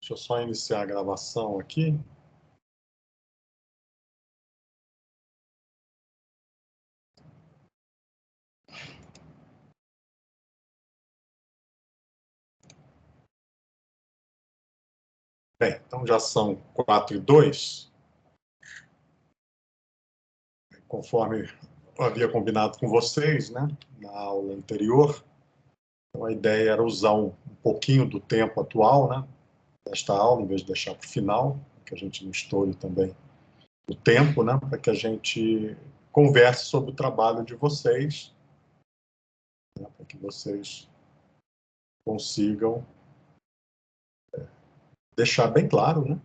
Deixa eu só iniciar a gravação aqui. Bem, então já são 4:02. Conforme eu havia combinado com vocês, né, na aula anterior. Então, a ideia era usar um pouquinho do tempo atual, né, desta aula, em vez de deixar para o final, que a gente não estoure também o tempo, né, para que a gente converse sobre o trabalho de vocês, né, para que vocês consigam deixar bem claro, né,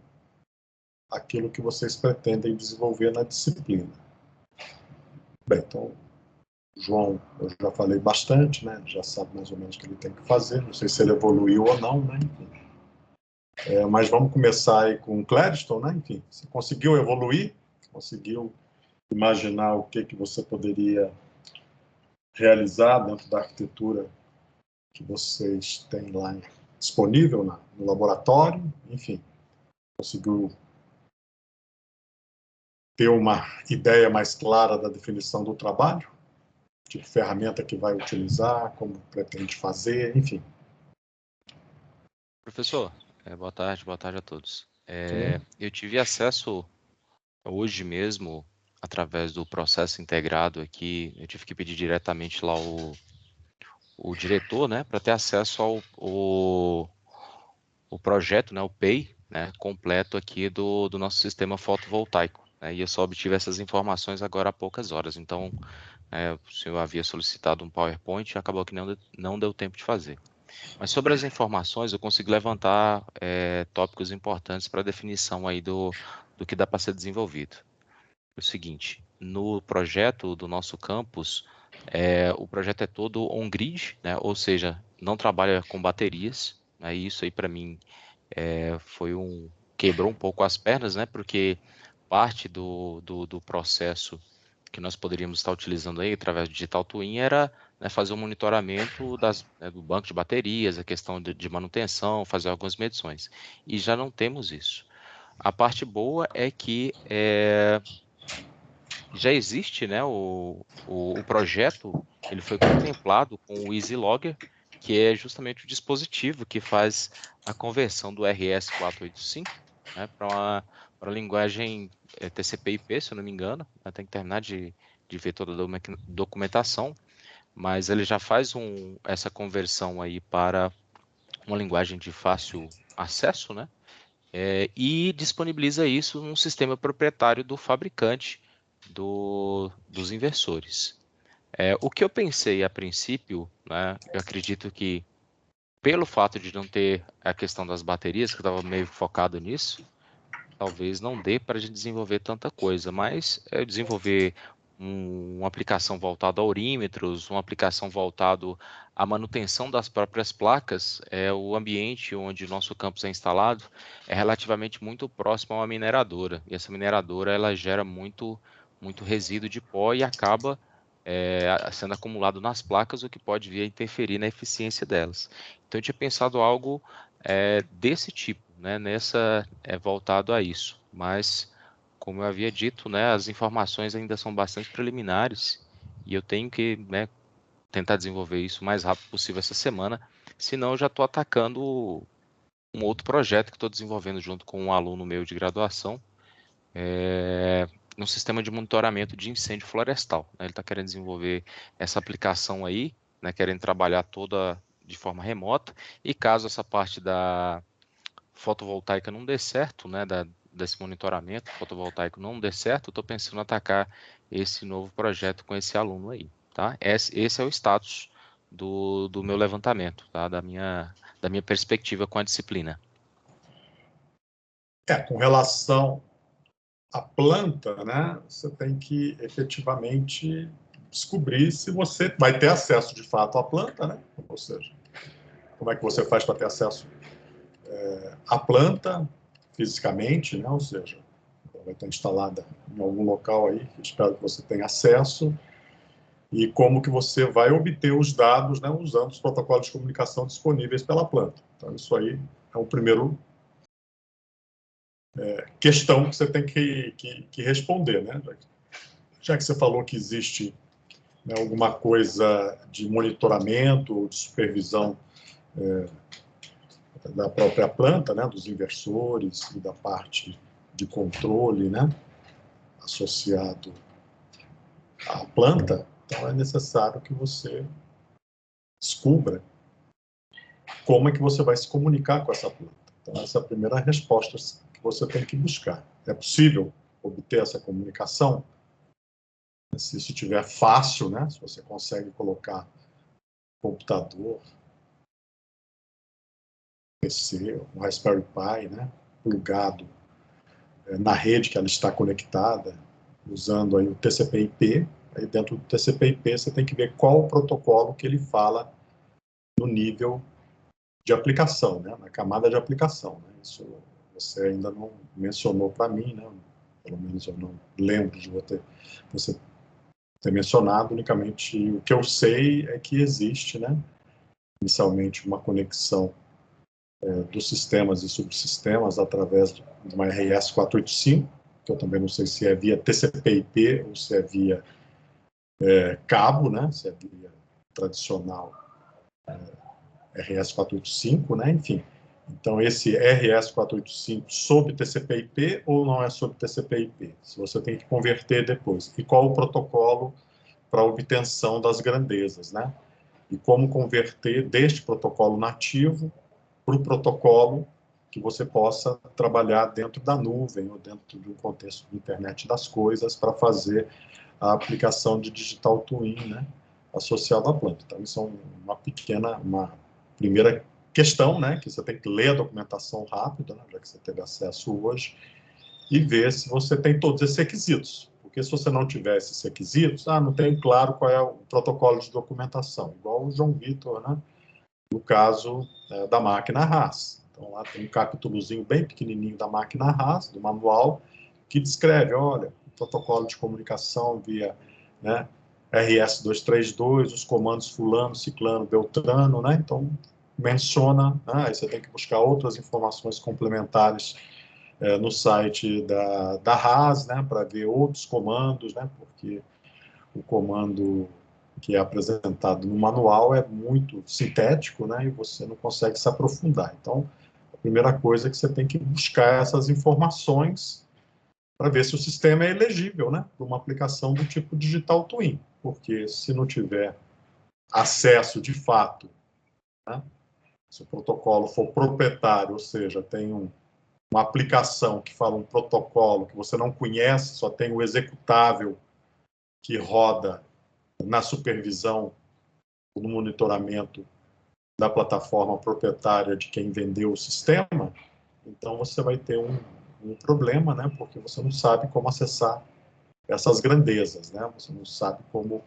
aquilo que vocês pretendem desenvolver na disciplina. Bem, então, João, eu já falei bastante, né, já sabe mais ou menos o que ele tem que fazer, não sei se ele evoluiu ou não, né, enfim. Mas vamos começar aí com o Clériston, né, enfim, você conseguiu evoluir, conseguiu imaginar o que você poderia realizar dentro da arquitetura que vocês têm lá disponível no laboratório, enfim, conseguiu ter uma ideia mais clara da definição do trabalho, tipo ferramenta que vai utilizar, como pretende fazer, enfim. Professor, boa tarde a todos. Eu tive acesso hoje mesmo, através do processo integrado aqui, eu tive que pedir diretamente lá o diretor, né, para ter acesso ao projeto, né, o PEI, né, completo aqui do nosso sistema fotovoltaico. Né, e eu só obtive essas informações agora há poucas horas. Então, o senhor havia solicitado um PowerPoint e acabou que não deu tempo de fazer. Mas sobre as informações, eu consigo levantar tópicos importantes para a definição aí do que dá para ser desenvolvido. É o seguinte, no projeto do nosso campus, o projeto é todo on-grid, né? Ou seja, não trabalha com baterias. Né? E isso aí, para mim, quebrou um pouco as pernas, né? Porque parte do processo que nós poderíamos estar utilizando aí através do Digital Twin era, né, fazer um monitoramento do banco de baterias, a questão de manutenção, fazer algumas medições. E já não temos isso. A parte boa é que já existe, né, o projeto, ele foi contemplado com o EasyLogger, que é justamente o dispositivo que faz a conversão do RS-485, né, para a linguagem TCP/IP, se eu não me engano. Eu tenho que terminar de ver toda a documentação, mas ele já faz essa conversão aí para uma linguagem de fácil acesso, né, e disponibiliza isso num sistema proprietário do fabricante dos inversores. O que eu pensei a princípio, né, eu acredito que pelo fato de não ter a questão das baterias, que eu estava meio focado nisso, talvez não dê para a gente desenvolver tanta coisa, mas desenvolver uma aplicação voltada a orímetros, uma aplicação voltada à manutenção das próprias placas, o ambiente onde o nosso campus é instalado é relativamente muito próximo a uma mineradora, e essa mineradora ela gera muito resíduo de pó e acaba sendo acumulado nas placas, o que pode vir a interferir na eficiência delas. Então eu tinha pensado algo desse tipo, né, voltado a isso, mas como eu havia dito, né, as informações ainda são bastante preliminares e eu tenho que, né, tentar desenvolver isso o mais rápido possível essa semana, senão eu já estou atacando um outro projeto que estou desenvolvendo junto com um aluno meu de graduação, no sistema de monitoramento de incêndio florestal. Né? Ele está querendo desenvolver essa aplicação aí, né, querendo trabalhar toda de forma remota, e caso essa parte da fotovoltaica não dê certo, né, desse monitoramento fotovoltaico não dê certo, eu estou pensando em atacar esse novo projeto com esse aluno aí. Tá? Esse é o status do meu levantamento, tá? da minha perspectiva com a disciplina. Com relação à planta, né, você tem que efetivamente descobrir se você vai ter acesso de fato à planta, né? Ou seja, como é que você faz para ter acesso à planta fisicamente, né? Ou seja, vai estar instalada em algum local aí, espero que você tenha acesso, e como que você vai obter os dados, né, usando os protocolos de comunicação disponíveis pela planta. Então, isso aí é o primeiro questão que você tem que responder, né? Já que você falou que existe, né, alguma coisa de monitoramento ou de supervisão da própria planta, né, dos inversores e da parte de controle, né, associado à planta, então é necessário que você descubra como é que você vai se comunicar com essa planta. Então, essa é a primeira resposta que você tem que buscar. É possível obter essa comunicação? Se isso estiver fácil, né, se você consegue colocar computador, PC, um Raspberry Pi, né, plugado na rede que ela está conectada, usando aí o TCP/IP. Aí dentro do TCP/IP você tem que ver qual o protocolo que ele fala no nível de aplicação, né, na camada de aplicação. Né? Isso você ainda não mencionou para mim, né? Pelo menos eu não lembro de você ter mencionado. Unicamente o que eu sei é que existe, né, inicialmente uma conexão dos sistemas e subsistemas através de uma RS 485, que eu também não sei se é via TCP/IP ou se é via cabo, né, se é via tradicional RS 485, né, enfim. Então, esse RS 485 sob TCP/IP ou não é sob TCP/IP? Se você tem que converter depois. E qual o protocolo para obtenção das grandezas, né? E como converter deste protocolo nativo para o protocolo que você possa trabalhar dentro da nuvem ou dentro de um contexto de internet das coisas para fazer a aplicação de digital twin, né, associado à planta. Então, isso é uma primeira questão, né, que você tem que ler a documentação rápida, né, já que você teve acesso hoje, e ver se você tem todos esses requisitos. Porque se você não tiver esses requisitos, não tem claro qual é o protocolo de documentação, igual o João Vitor, né, no caso da máquina Haas. Então, lá tem um capítulozinho bem pequenininho da máquina Haas, do manual, que descreve, olha, o protocolo de comunicação via, né, RS-232, os comandos fulano, ciclano, beltrano, né? Então, menciona, né, aí você tem que buscar outras informações complementares no site da Haas, né, para ver outros comandos, né, porque o comando que é apresentado no manual é muito sintético, né, e você não consegue se aprofundar. Então, a primeira coisa é que você tem que buscar essas informações para ver se o sistema é elegível, né, para uma aplicação do tipo Digital Twin, porque se não tiver acesso de fato, né, se o protocolo for proprietário, ou seja, tem uma aplicação que fala um protocolo que você não conhece, só tem o executável que roda na supervisão, no monitoramento da plataforma proprietária de quem vendeu o sistema, então você vai ter um problema, né? Porque você não sabe como acessar essas grandezas, né? Você não sabe como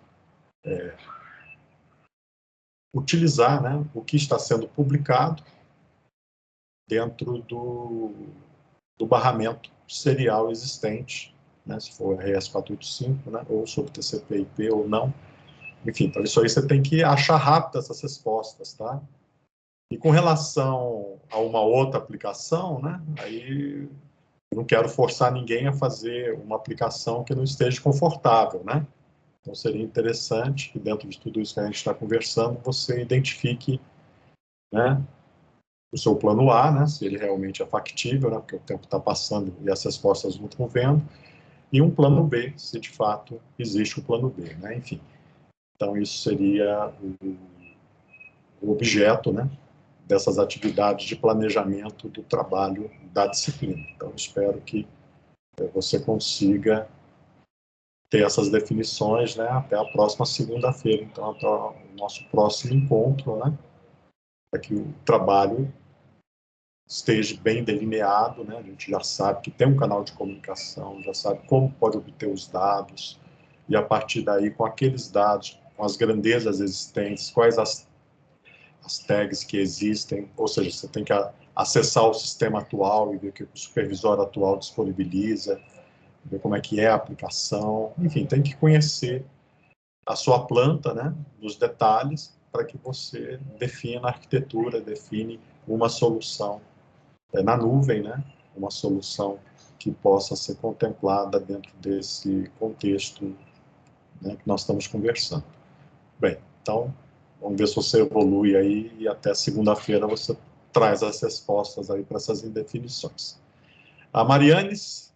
utilizar, né, o que está sendo publicado dentro do barramento serial existente, né? Se for RS-485, né? Ou sobre TCP/IP ou não. Enfim, então isso aí você tem que achar rápido essas respostas, tá? E com relação a uma outra aplicação, né, aí eu não quero forçar ninguém a fazer uma aplicação que não esteja confortável, né? Então seria interessante que dentro de tudo isso que a gente está conversando, você identifique, né, o seu plano A, né, se ele realmente é factível, né, porque o tempo está passando e as respostas não estão vendo, e um plano B, se de fato existe um plano B, né? Enfim. Então isso seria o objeto, né, dessas atividades de planejamento do trabalho da disciplina. Então, espero que você consiga ter essas definições, né, até a próxima segunda-feira. Então, até o nosso próximo encontro, né, para que o trabalho esteja bem delineado, né, a gente já sabe que tem um canal de comunicação, já sabe como pode obter os dados, e a partir daí, com aqueles dados, com as grandezas existentes, quais as tags que existem, ou seja, você tem que acessar o sistema atual e ver o que o supervisor atual disponibiliza, ver como é que é a aplicação, enfim, tem que conhecer a sua planta, né, nos detalhes, para que você defina a arquitetura, define uma solução na nuvem, né, uma solução que possa ser contemplada dentro desse contexto, né, que nós estamos conversando. Bem, então, vamos ver se você evolui aí e até segunda-feira você traz as respostas aí para essas indefinições. A Marianes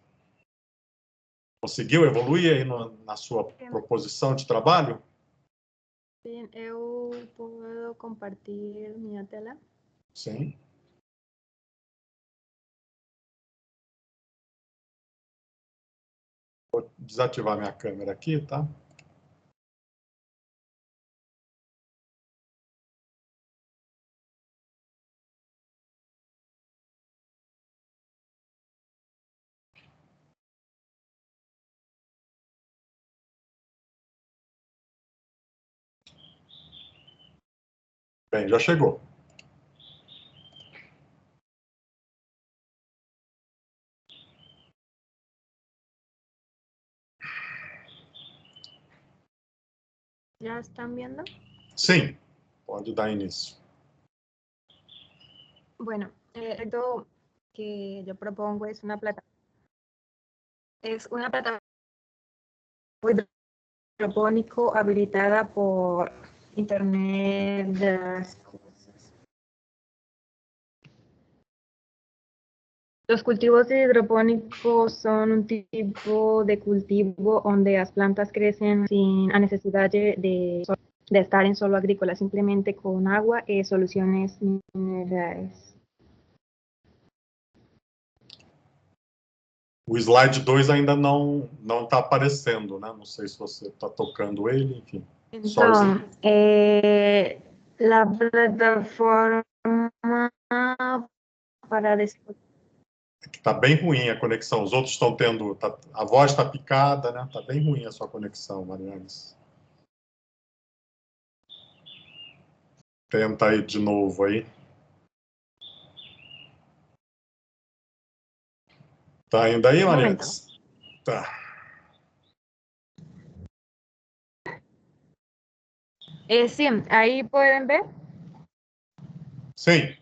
conseguiu evoluir aí na sua proposição de trabalho? Sim, eu posso compartilhar minha tela? Sim. Vou desativar minha câmera aqui, tá? Bem, já chegou. ¿Ya están viendo? Sim, pode dar início. Bueno, esto que yo propongo es una plataforma hidropónico habilitada por Internet de las Cosas. Los cultivos hidropónicos son un tipo de cultivo donde las plantas crecen sin la necesidad de estar en suelo agrícola, simplemente con agua y soluciones minerales. O slide 2 ainda não está aparecendo, né? Não sei se você está tocando ele, enfim. Entonces, la plataforma para después. Está bem ruim a conexão. Os outros estão tendo... a voz está picada, né? Está bem ruim a sua conexão, Marianes. Tenta aí de novo aí. Tá ainda aí, Marianes? Tá. Sí, ahí pueden ver. Sim.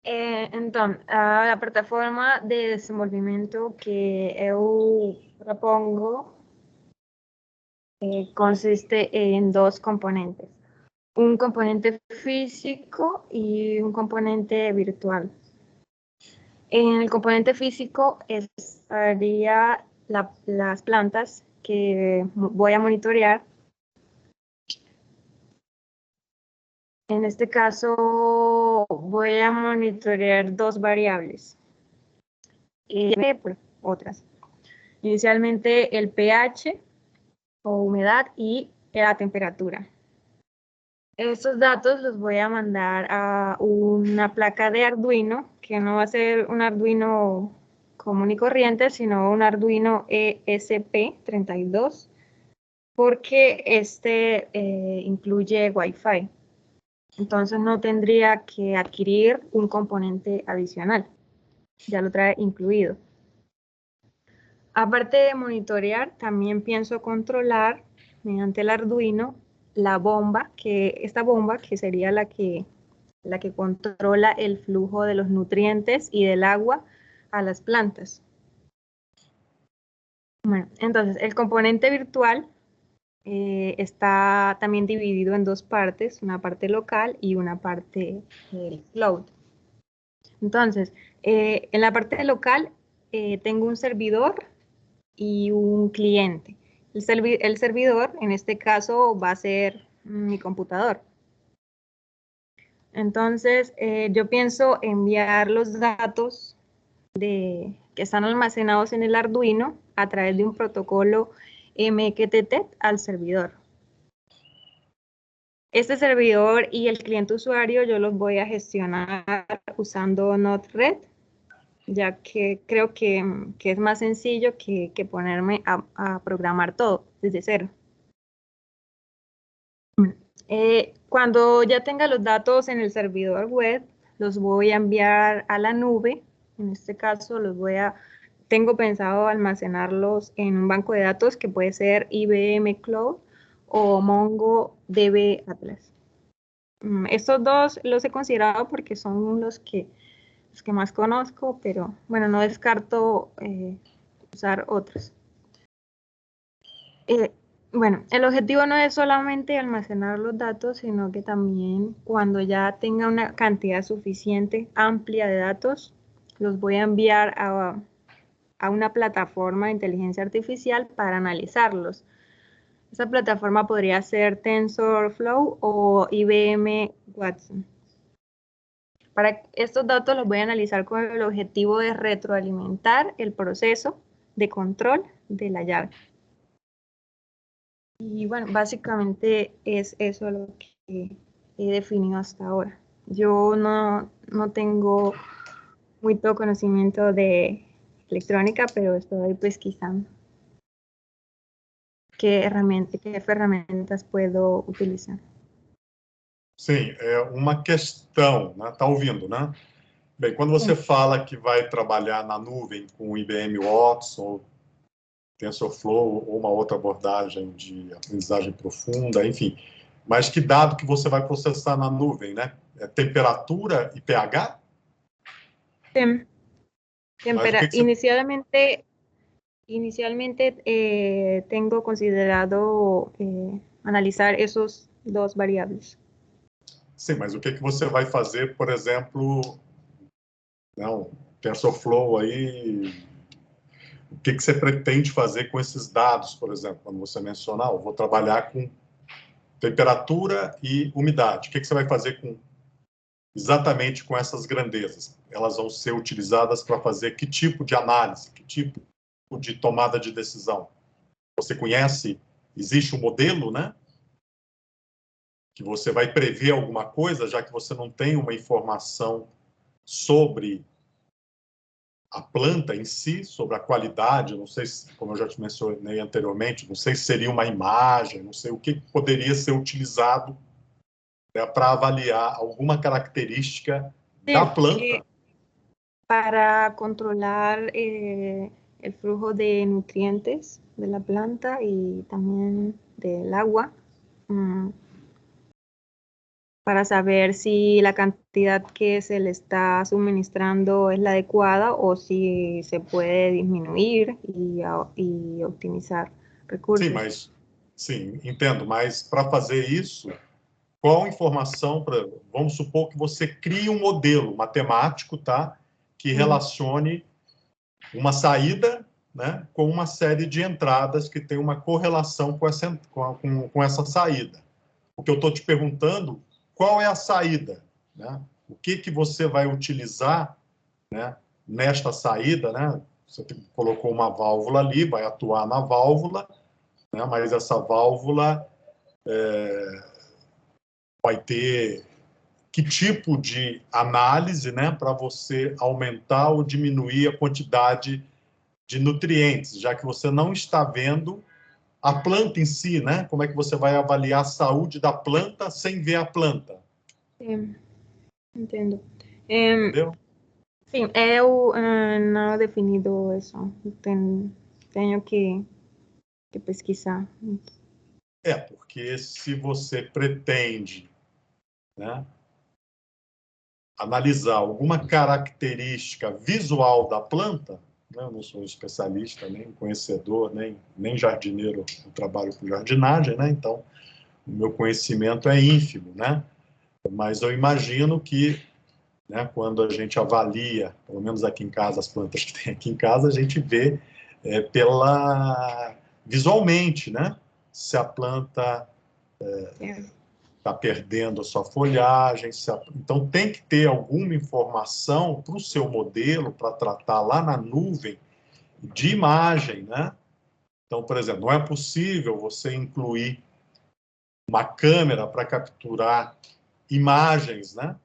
Entonces, la plataforma de desenvolvimiento que yo propongo consiste en dos componentes. Un componente físico y un componente virtual. En el componente físico estaría las plantas que voy a monitorear. En este caso voy a monitorear dos variables y pues, otras. Inicialmente el pH o humedad y la temperatura. Estos datos los voy a mandar a una placa de Arduino, que no va a ser un Arduino común y corriente, sino un Arduino ESP32, porque este incluye Wi-Fi. Entonces no tendría que adquirir un componente adicional. Ya lo trae incluido. Aparte de monitorear, también pienso controlar mediante el Arduino la bomba, esta bomba que sería la que controla el flujo de los nutrientes y del agua a las plantas. Bueno, entonces el componente virtual está también dividido en dos partes, una parte local y una parte cloud. Entonces, en la parte local tengo un servidor y un cliente. El servidor, en este caso, va a ser mi computador. Entonces, yo pienso enviar los datos que están almacenados en el Arduino a través de un protocolo MQTT al servidor. Este servidor y el cliente usuario yo los voy a gestionar usando Node-RED, ya que creo que es más sencillo que ponerme a programar todo desde cero. Cuando ya tenga los datos en el servidor web, los voy a enviar a la nube. En este caso, tengo pensado almacenarlos en un banco de datos que puede ser IBM Cloud o MongoDB Atlas. Estos dos los he considerado porque son los que más conozco, pero bueno, no descarto usar otros. Bueno, el objetivo no es solamente almacenar los datos, sino que también cuando ya tenga una cantidad suficiente, amplia de datos, los voy a enviar a una plataforma de inteligencia artificial para analizarlos. Esa plataforma podría ser TensorFlow o IBM Watson. Para estos datos los voy a analizar con el objetivo de retroalimentar el proceso de control de la llave. Y bueno, básicamente es eso lo que he definido hasta ahora. Yo no tengo mucho conocimiento de electrónica, pero estoy pesquisando qué ferramentas puedo utilizar. Sim, é uma questão, né? Tá ouvindo, né? Bem, quando você fala que vai trabalhar na nuvem com o IBM Watson, ou TensorFlow, ou uma outra abordagem de aprendizagem profunda, enfim, mas que dado que você vai processar na nuvem, né? É temperatura e pH? Sim. Você... Inicialmente tengo considerado analizar esos dos variables. Sim, mas o que você vai fazer, por exemplo, não, TensorFlow aí, o que você pretende fazer com esses dados, por exemplo, quando você mencionar, eu vou trabalhar com temperatura e umidade. O que você vai fazer exatamente com essas grandezas? Elas vão ser utilizadas para fazer que tipo de análise, que tipo de tomada de decisão? Você conhece, existe um modelo, né? Que você vai prever alguma coisa, já que você não tem uma informação sobre a planta em si, sobre a qualidade, não sei se, como eu já te mencionei anteriormente, não sei se seria uma imagem, não sei o que poderia ser utilizado, né, para avaliar alguma característica da planta. Para controlar el flujo de nutrientes de la planta y también del agua, para saber si la cantidad que se le está suministrando es la adecuada o si se puede disminuir y optimizar recursos. Sim, entendo, mas para fazer isso, qual informação, vamos supor que você crie um modelo matemático, tá, que relacione uma saída, né, com uma série de entradas que tem uma correlação com essa saída. O que eu estou te perguntando, qual é a saída, né? O que você vai utilizar, né, nesta saída, né? Você colocou uma válvula ali, vai atuar na válvula, né, mas essa válvula vai ter que tipo de análise, né, para você aumentar ou diminuir a quantidade de nutrientes, já que você não está vendo a planta em si, né? Como é que você vai avaliar a saúde da planta sem ver a planta? Sim, entendo. Entendeu? Sim, eu não definido isso. Tenho que pesquisar. Porque se você pretende, né, analisar alguma característica visual da planta, né, eu não sou especialista, nem conhecedor, nem jardineiro, eu trabalho com jardinagem, né, então o meu conhecimento é ínfimo, né, mas eu imagino que, né, quando a gente avalia, pelo menos aqui em casa, as plantas que tem aqui em casa, a gente vê visualmente, né, se a planta está perdendo a sua folhagem. Então, tem que ter alguma informação para o seu modelo, para tratar lá na nuvem, de imagem, né? Então, por exemplo, não é possível você incluir uma câmera para capturar imagens, né?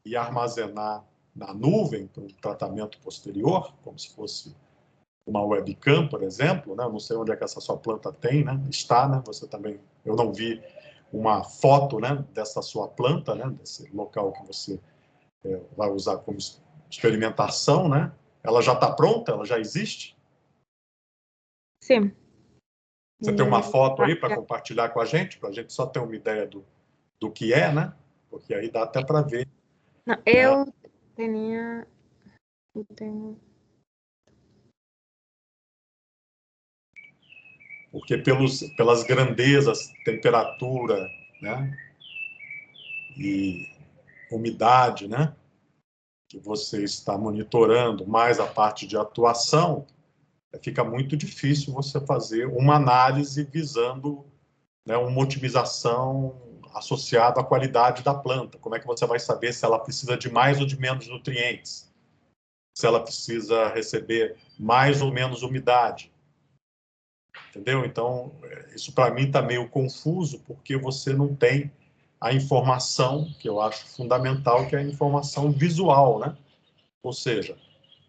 E armazenar na nuvem para um tratamento posterior, como se fosse uma webcam, por exemplo, né? Eu não sei onde é que essa sua planta tem, né? Está, né? Você também, eu não vi uma foto, né, dessa sua planta, né, desse local que você vai usar como experimentação, né? Ela já está pronta? Ela já existe? Sim. Você tem uma foto aí para compartilhar com a gente, para a gente só ter uma ideia do que é, né? porque aí dá até para ver. Não, eu tenho... Porque pelas grandezas, temperatura, né, e umidade, né, que você está monitorando, mais a parte de atuação, fica muito difícil você fazer uma análise visando, né, uma otimização associada à qualidade da planta. Como é que você vai saber se ela precisa de mais ou de menos nutrientes? Se ela precisa receber mais ou menos umidade? Entendeu? Então, isso para mim está meio confuso, porque você não tem a informação, que eu acho fundamental, que é a informação visual, né? Ou seja,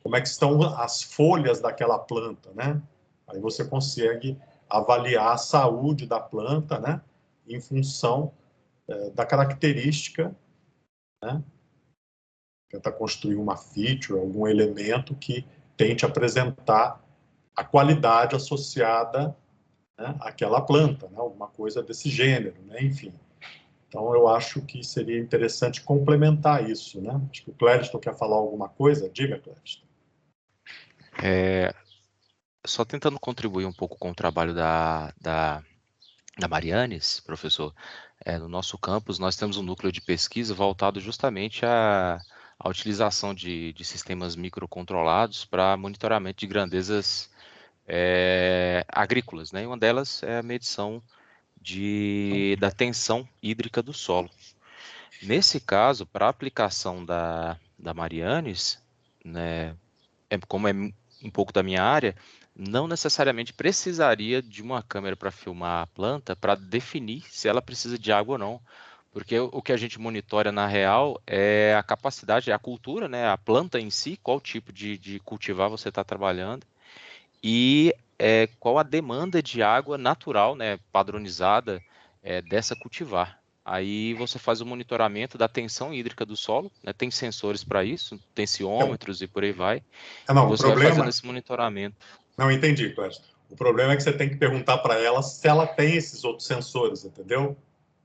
como é que estão as folhas daquela planta, né? Aí você consegue avaliar a saúde da planta, né? Em função da característica, né? Tentar construir uma feature, algum elemento que tente apresentar a qualidade associada, né, àquela planta, né? Alguma coisa desse gênero, né? Enfim. Então, eu acho que seria interessante complementar isso, né? Acho que o Clériston quer falar alguma coisa. Diga, Clériston. Só tentando contribuir um pouco com o trabalho da Marianes, professor, no nosso campus nós temos um núcleo de pesquisa voltado justamente à utilização de sistemas microcontrolados para monitoramento de grandezas agrícolas, né? E uma delas é a medição da tensão hídrica do solo. Nesse caso, para a aplicação da Marianes, né, como é um pouco da minha área, não necessariamente precisaria de uma câmera para filmar a planta para definir se ela precisa de água ou não. Porque o que a gente monitora na real é a capacidade, a cultura, né, a planta em si, qual tipo de cultivar você está trabalhando e qual a demanda de água natural, né, padronizada dessa cultivar. Aí você faz o monitoramento da tensão hídrica do solo, né, tem sensores para isso, tensiômetros e por aí vai, e Não, o você vai fazendo problema... esse monitoramento. Não, entendi, Clériston. O problema é que você tem que perguntar para ela se ela tem esses outros sensores, entendeu?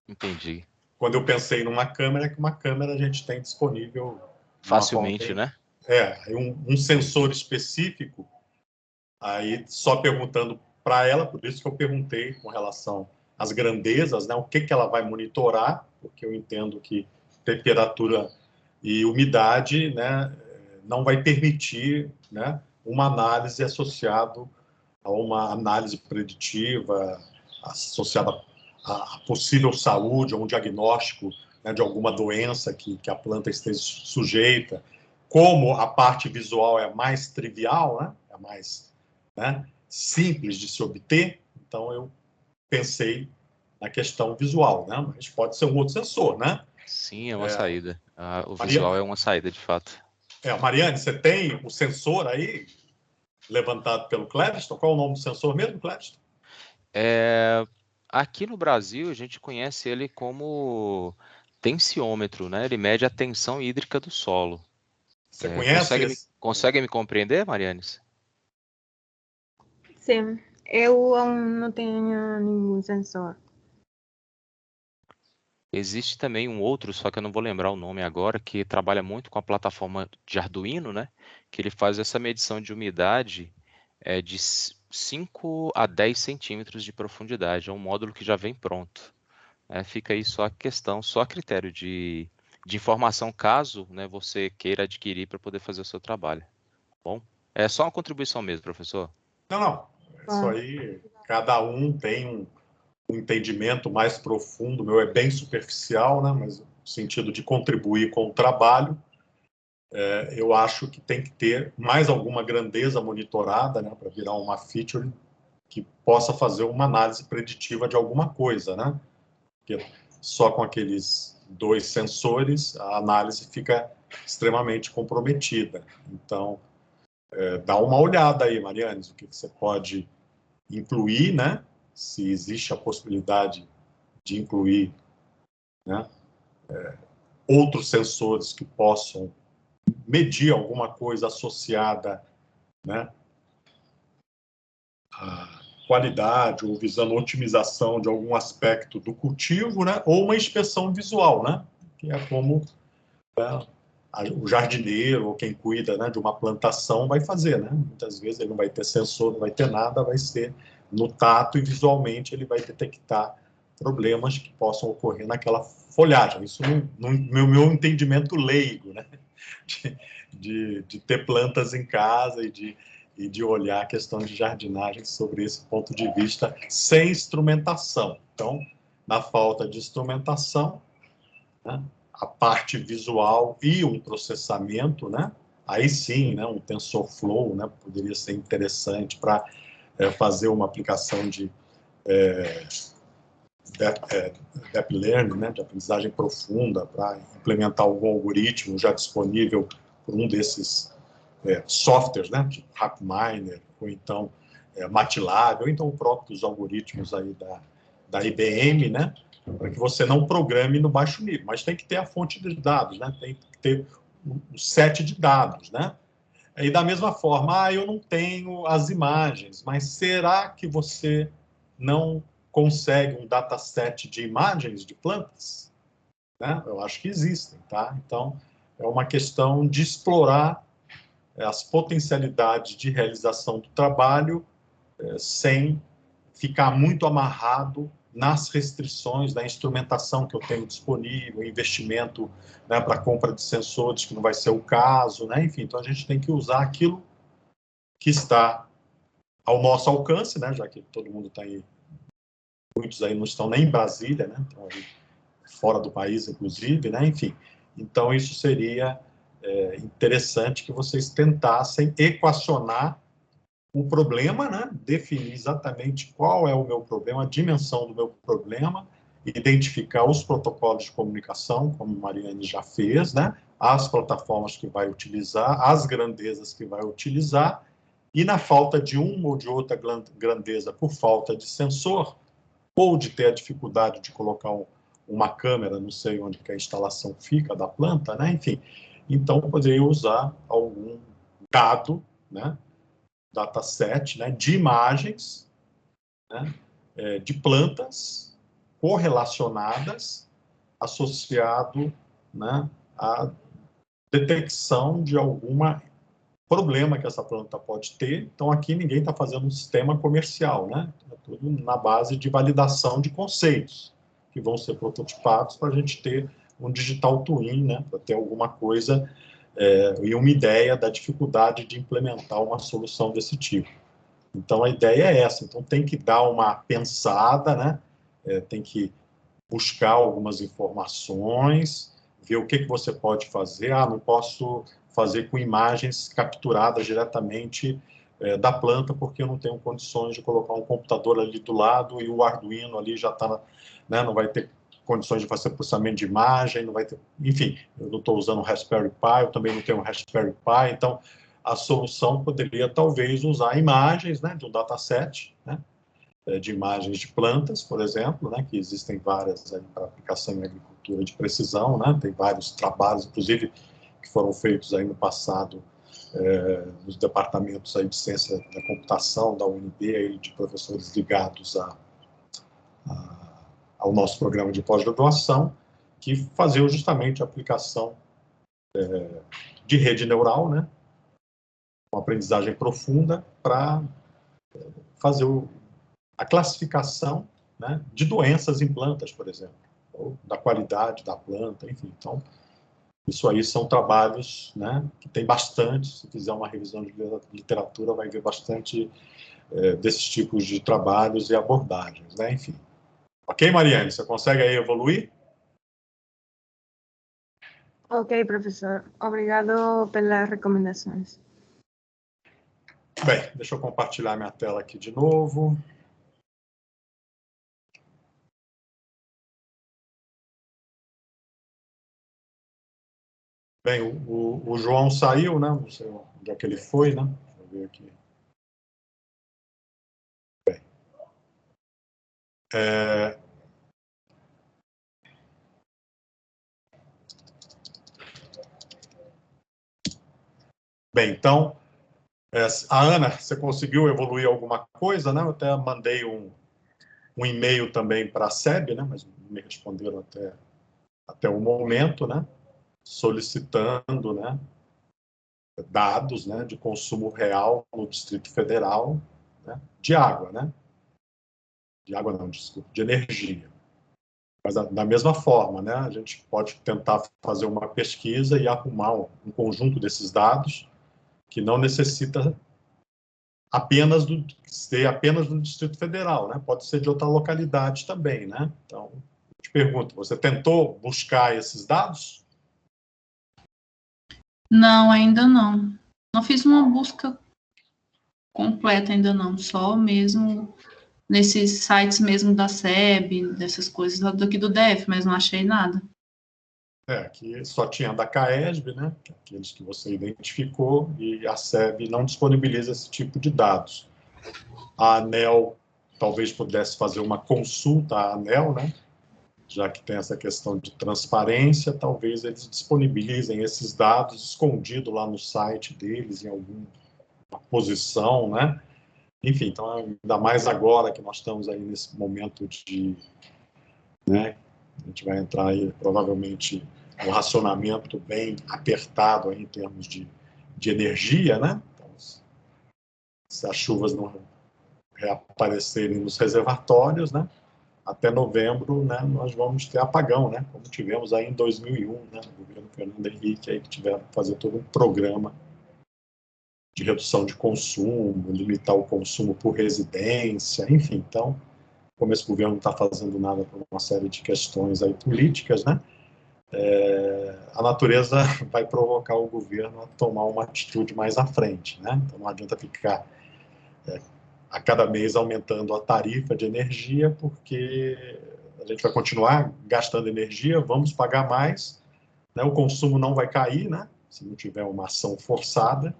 Entendi. Quando eu pensei numa câmera, é que uma câmera a gente tem disponível de uma forma Facilmente, bem... né? Um sensor específico, aí só perguntando para ela, por isso que eu perguntei com relação às grandezas, né, o que ela vai monitorar, porque eu entendo que temperatura e umidade, né, não vai permitir, né, uma análise associada a uma análise preditiva, associada à possível saúde, a um diagnóstico, né, de alguma doença que a planta esteja sujeita. Como a parte visual é mais trivial, né, é mais, né, simples de se obter, então eu pensei na questão visual, né, mas pode ser um outro sensor, né? Sim, é uma saída. O Maria, visual é uma saída, de fato. Mariane, você tem o sensor aí levantado pelo Clériston? Qual é o nome do sensor mesmo, Clériston? Aqui no Brasil, a gente conhece ele como tensiômetro, né? Ele mede a tensão hídrica do solo. Você conhece esse? Consegue me compreender, Marianes? Sim, eu não tenho nenhum sensor. Existe também um outro, só que eu não vou lembrar o nome agora, que trabalha muito com a plataforma de Arduino, né? Que ele faz essa medição de umidade de 5 a 10 centímetros de profundidade. É um módulo que já vem pronto. Fica aí só a questão, só a critério de informação, caso, né, você queira adquirir para poder fazer o seu trabalho. Bom, é só uma contribuição mesmo, professor. Não. Isso aí, cada um tem um entendimento mais profundo. O meu é bem superficial, né? Mas no sentido de contribuir com o trabalho, eu acho que tem que ter mais alguma grandeza monitorada, né? Para virar uma feature que possa fazer uma análise preditiva de alguma coisa, né? Porque só com aqueles 2 sensores a análise fica extremamente comprometida. Então, dá uma olhada aí, Mariane, o que você pode incluir, né? Se existe a possibilidade de incluir, né, outros sensores que possam medir alguma coisa associada, né, à qualidade ou visando otimização de algum aspecto do cultivo, né, ou uma inspeção visual, né, que é como o jardineiro ou quem cuida, né, de uma plantação vai fazer, né? Muitas vezes ele não vai ter sensor, não vai ter nada, vai ser no tato e visualmente ele vai detectar problemas que possam ocorrer naquela folhagem. Isso no meu entendimento leigo, né? De ter plantas em casa e de olhar a questão de jardinagem sobre esse ponto de vista sem instrumentação. Então, na falta de instrumentação, né, a parte visual e um processamento, né, aí sim, né, um TensorFlow, né, poderia ser interessante para fazer uma aplicação de Deep Learning, né, de aprendizagem profunda, para implementar algum algoritmo já disponível por um desses softwares, né, tipo RapidMiner, ou então MATLAB, ou então próprios algoritmos aí da IBM, né, para que você não programe no baixo nível, mas tem que ter a fonte de dados, né, tem que ter o set de dados, né. E da mesma forma, eu não tenho as imagens, mas será que você não consegue um dataset de imagens de plantas? Né? Eu acho que existem, tá? Então, é uma questão de explorar as potencialidades de realização do trabalho sem ficar muito amarrado nas restrições da instrumentação que eu tenho disponível, investimento, né, para compra de sensores, que não vai ser o caso, né? Enfim, então a gente tem que usar aquilo que está ao nosso alcance, né, já que todo mundo está aí, muitos aí não estão nem em Brasília, né, estão aí fora do país, inclusive, né, enfim. Então, isso seria interessante que vocês tentassem equacionar o problema, né, definir exatamente qual é o meu problema, a dimensão do meu problema, identificar os protocolos de comunicação, como a Mariane já fez, né, as plataformas que vai utilizar, as grandezas que vai utilizar, e na falta de uma ou de outra grandeza por falta de sensor, ou de ter a dificuldade de colocar uma câmera, não sei onde que a instalação fica da planta, né? Enfim, então poderia usar algum dado, né, dataset, né, de imagens, né, de plantas correlacionadas, associado, né, à detecção de alguma problema que essa planta pode ter. Então, aqui ninguém está fazendo um sistema comercial, né? É tudo na base de validação de conceitos, que vão ser prototipados para a gente ter um digital twin, né? Para ter alguma coisa e uma ideia da dificuldade de implementar uma solução desse tipo. Então, a ideia é essa. Então, tem que dar uma pensada, né? Tem que buscar algumas informações, ver o que você pode fazer. Não posso fazer com imagens capturadas diretamente da planta, porque eu não tenho condições de colocar um computador ali do lado e o Arduino ali já está, né, não vai ter condições de fazer processamento de imagem, não vai ter, enfim, eu não estou usando o Raspberry Pi, eu também não tenho um Raspberry Pi, então a solução poderia talvez usar imagens, né, de um dataset, né, de imagens de plantas, por exemplo, né, que existem várias para aplicação em agricultura de precisão, né, tem vários trabalhos, inclusive, que foram feitos aí no passado nos departamentos aí de ciência da computação da UNB, aí de professores ligados ao nosso programa de pós-graduação, que faziam justamente a aplicação de rede neural, né, uma aprendizagem profunda para fazer a classificação, né, de doenças em plantas, por exemplo, ou da qualidade da planta, enfim. Então, isso aí são trabalhos, né, que tem bastante, se fizer uma revisão de literatura, vai ver bastante desses tipos de trabalhos e abordagens, né, enfim. Ok, Mariane, você consegue aí evoluir? Ok, professor. Obrigado pelas recomendações. Bem, deixa eu compartilhar minha tela aqui de novo. Bem, o João saiu, né? Não sei onde é que ele foi, né? Deixa eu ver aqui. Bem, bem, então, a Ana, você conseguiu evoluir alguma coisa, né? Eu até mandei um e-mail também para a SEB, né? Mas não me responderam até até o momento, né, solicitando, né, dados, né, de consumo real no Distrito Federal, né, de água, né? De água não, desculpa, de energia. Mas da mesma forma, né, a gente pode tentar fazer uma pesquisa e arrumar um conjunto desses dados que não necessita ser apenas do Distrito Federal, né? Pode ser de outra localidade também, né? Então, eu te pergunto, você tentou buscar esses dados? Não, ainda não. Não fiz uma busca completa ainda não, só mesmo nesses sites mesmo da SEB, dessas coisas daqui do DF, mas não achei nada. Aqui só tinha da CAESB, né? Aqueles que você identificou, e a SEB não disponibiliza esse tipo de dados. A ANEEL talvez pudesse fazer uma consulta à ANEEL, né? Já que tem essa questão de transparência, talvez eles disponibilizem esses dados escondidos lá no site deles, em alguma posição, né? Enfim, então, ainda mais agora que nós estamos aí nesse momento de, né, a gente vai entrar aí, provavelmente, um racionamento bem apertado aí em termos de energia, né? Então, se as chuvas não reaparecerem nos reservatórios, né? Até novembro, né, nós vamos ter apagão, né? Como tivemos aí em 2001, né? No governo Fernando Henrique, aí que tiveram que fazer todo um programa de redução de consumo, limitar o consumo por residência, enfim. Então, como esse governo não está fazendo nada por uma série de questões aí políticas, né? A natureza vai provocar o governo a tomar uma atitude mais à frente, né? Então, não adianta ficar a cada mês aumentando a tarifa de energia, porque a gente vai continuar gastando energia, vamos pagar mais, né? O consumo não vai cair, né? Se não tiver uma ação forçada,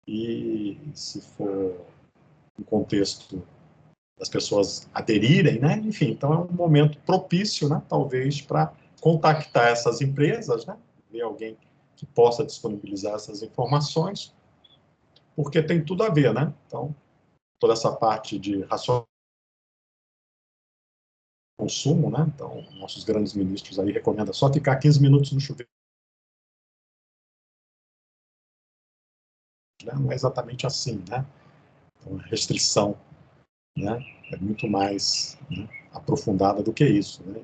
e se for um contexto das pessoas aderirem, né? Enfim, então é um momento propício, né? Talvez para contactar essas empresas, né? Ver alguém que possa disponibilizar essas informações, porque tem tudo a ver, né? Então, toda essa parte de racionamento consumo, né? Então, nossos grandes ministros aí recomendam só ficar 15 minutos no chuveiro. Né? Não é exatamente assim, né? Então, a restrição, né, é muito mais, né, aprofundada do que isso, né?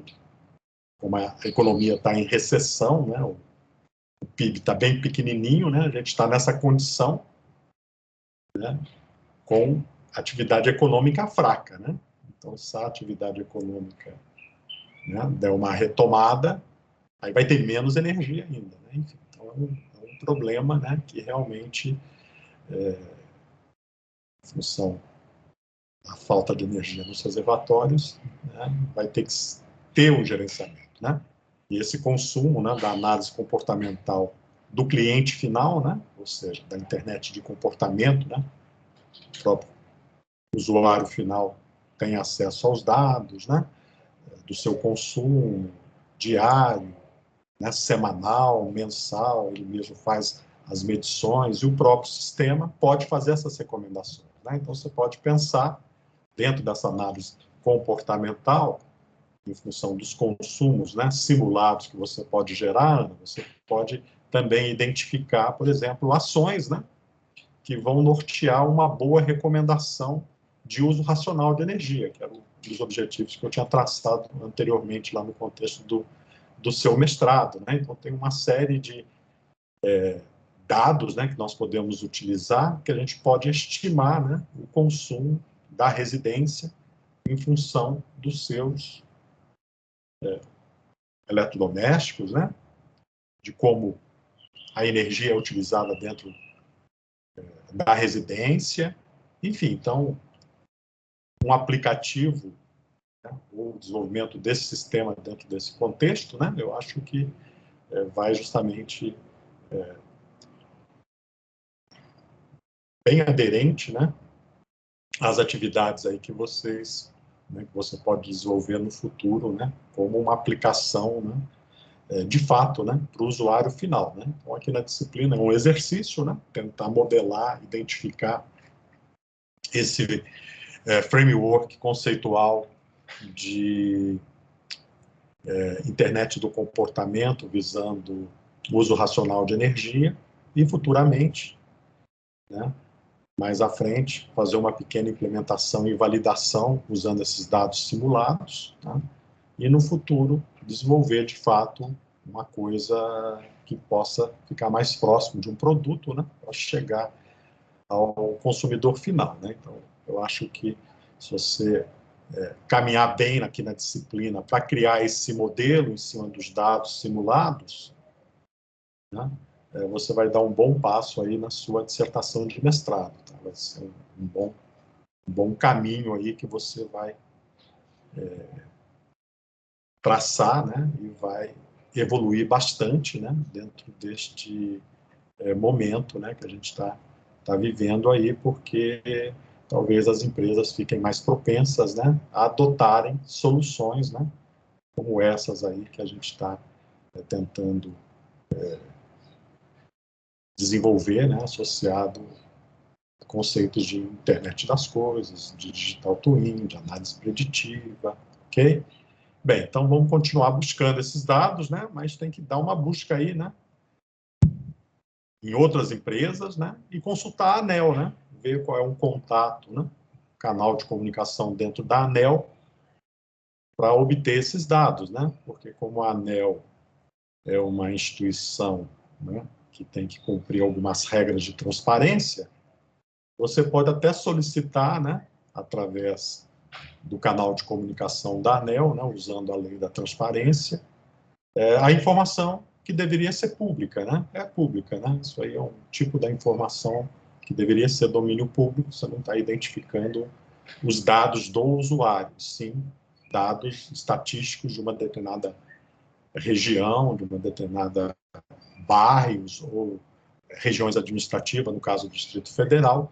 Como a economia está em recessão, né? O PIB está bem pequenininho, né? A gente está nessa condição, né, com atividade econômica fraca, né? Então, se a atividade econômica, né, der uma retomada, aí vai ter menos energia ainda, né? Enfim, então é um problema, né, que realmente, em função da falta de energia nos reservatórios, né, vai ter que ter um gerenciamento, né? E esse consumo, né, da análise comportamental do cliente final, né, ou seja, da internet de comportamento, né, o próprio usuário final tem acesso aos dados, né, do seu consumo diário, né, semanal, mensal, ele mesmo faz as medições, e o próprio sistema pode fazer essas recomendações, né? Então, você pode pensar, dentro dessa análise comportamental, em função dos consumos, né, simulados que você pode gerar, você pode também identificar, por exemplo, ações, né, que vão nortear uma boa recomendação de uso racional de energia, que era um dos objetivos que eu tinha traçado anteriormente lá no contexto do seu mestrado, né? Então, tem uma série de dados, né, que nós podemos utilizar, que a gente pode estimar, né, o consumo da residência em função dos seus eletrodomésticos, né, de como a energia é utilizada dentro da residência, enfim. Então, um aplicativo, né, o desenvolvimento desse sistema dentro desse contexto, né, eu acho que vai justamente bem aderente, né, às atividades aí que vocês, né, que você pode desenvolver no futuro, né, como uma aplicação, né, de fato, né, para o usuário final, né. Então, aqui na disciplina é um exercício, né, tentar modelar, identificar esse framework conceitual de internet do comportamento, visando o uso racional de energia, e futuramente, né, mais à frente, fazer uma pequena implementação e validação usando esses dados simulados, tá? E no futuro desenvolver de fato uma coisa que possa ficar mais próximo de um produto, né, para chegar ao consumidor final, né? Então, eu acho que se você caminhar bem aqui na disciplina para criar esse modelo em cima dos dados simulados, né, você vai dar um bom passo aí na sua dissertação de mestrado. Tá? Vai ser um bom caminho aí que você vai traçar, né, e vai evoluir bastante, né, dentro deste momento, né, que a gente está vivendo aí, porque talvez as empresas fiquem mais propensas, né, a adotarem soluções, né, como essas aí que a gente está tentando desenvolver, né, associado a conceitos de internet das coisas, de digital twin, de análise preditiva, ok? Bem, então vamos continuar buscando esses dados, né, mas tem que dar uma busca aí, né, em outras empresas, né, e consultar a ANEEL, né, ver qual é um contato, né, canal de comunicação dentro da ANEEL para obter esses dados, né, porque como a ANEEL é uma instituição, né, que tem que cumprir algumas regras de transparência, você pode até solicitar, né, através do canal de comunicação da ANEEL, né, usando a lei da transparência, a informação que deveria ser pública, né? É pública, né? Isso aí é um tipo da informação que deveria ser domínio público, você não está identificando os dados do usuário, sim dados estatísticos de uma determinada região, de uma determinada bairros ou regiões administrativas, no caso do Distrito Federal,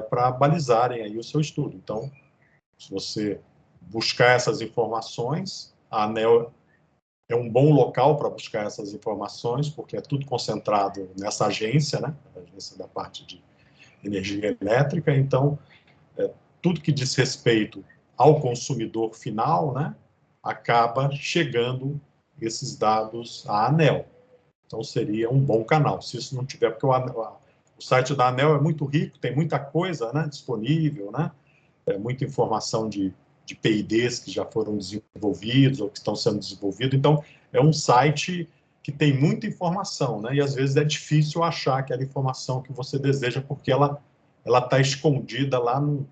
para balizarem aí o seu estudo. Então, se você buscar essas informações, a ANEEL é um bom local para buscar essas informações, porque é tudo concentrado nessa agência, né? A agência da parte de energia elétrica. Então, tudo que diz respeito ao consumidor final, né, acaba chegando esses dados à ANEEL. Então, seria um bom canal. Se isso não tiver, porque o site da ANEEL é muito rico, tem muita coisa, né, disponível, né? Muita informação de PIDs que já foram desenvolvidos ou que estão sendo desenvolvidos. Então, é um site que tem muita informação, né? E às vezes é difícil achar aquela informação que você deseja, porque ela está escondida lá no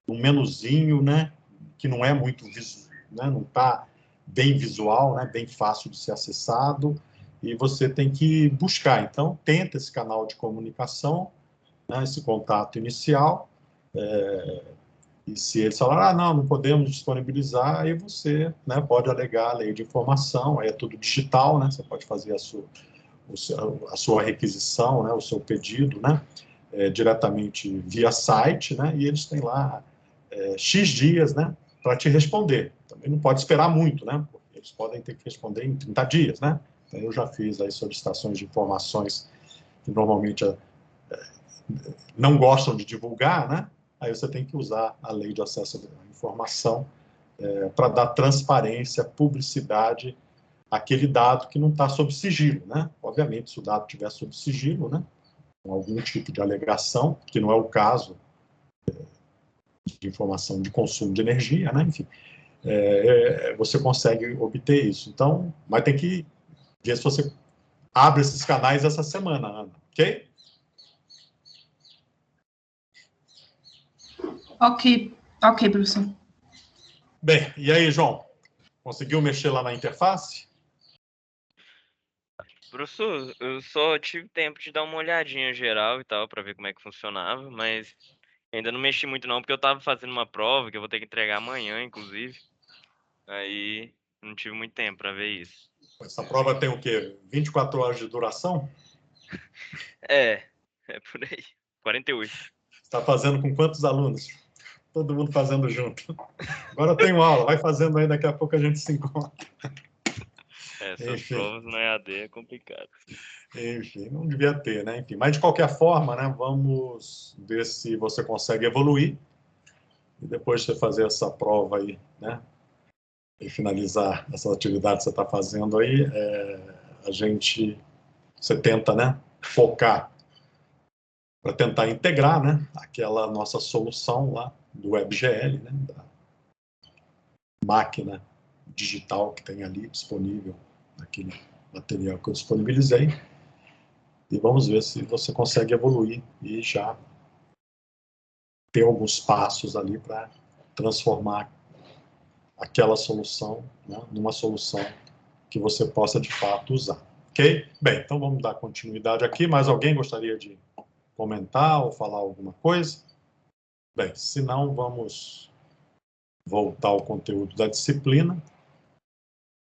menuzinho, né? Que não é muito né? Não está bem visual, né? Bem fácil de ser acessado, e você tem que buscar. Então, tenta esse canal de comunicação, né? Esse contato inicial. E se eles falarem, não podemos disponibilizar, aí você, né, pode alegar a lei de informação, aí é tudo digital, né, você pode fazer a sua requisição, né, o seu pedido, né, diretamente via site, né, e eles têm lá X dias, né, para te responder. Também não pode esperar muito, né, porque eles podem ter que responder em 30 dias, né. Então, eu já fiz aí solicitações de informações que normalmente não gostam de divulgar, né, aí você tem que usar a lei de acesso à informação para dar transparência, publicidade àquele dado que não está sob sigilo, né? Obviamente, se o dado estiver sob sigilo, né, com algum tipo de alegação, que não é o caso de informação de consumo de energia, né? Enfim, você consegue obter isso. Então, mas tem que ver se você abre esses canais essa semana, Ana, ok? Ok, professor. Bem, e aí, João? Conseguiu mexer lá na interface? Professor, eu só tive tempo de dar uma olhadinha geral e tal, para ver como é que funcionava, mas ainda não mexi muito não, porque eu tava fazendo uma prova que eu vou ter que entregar amanhã, inclusive. Aí não tive muito tempo para ver isso. Essa prova tem o quê? 24 horas de duração? É por aí. 48. Você está fazendo com quantos alunos? Todo mundo fazendo junto. Agora eu tenho aula, vai fazendo aí, daqui a pouco a gente se encontra. Essas provas no EAD é complicado. Enfim, não devia ter, né? Enfim, mas de qualquer forma, né? Vamos ver se você consegue evoluir e depois de você fazer essa prova aí, né? e finalizar essa atividade que você está fazendo aí, você tenta, né, focar para tentar integrar, né, aquela nossa solução lá do WebGL, né, da máquina digital que tem ali disponível, naquele material que eu disponibilizei, e vamos ver se você consegue evoluir e já ter alguns passos ali para transformar aquela solução, né, numa solução que você possa de fato usar. Ok? Bem, então vamos dar continuidade aqui. Mais alguém gostaria de comentar ou falar alguma coisa? Bem, se não, vamos voltar ao conteúdo da disciplina.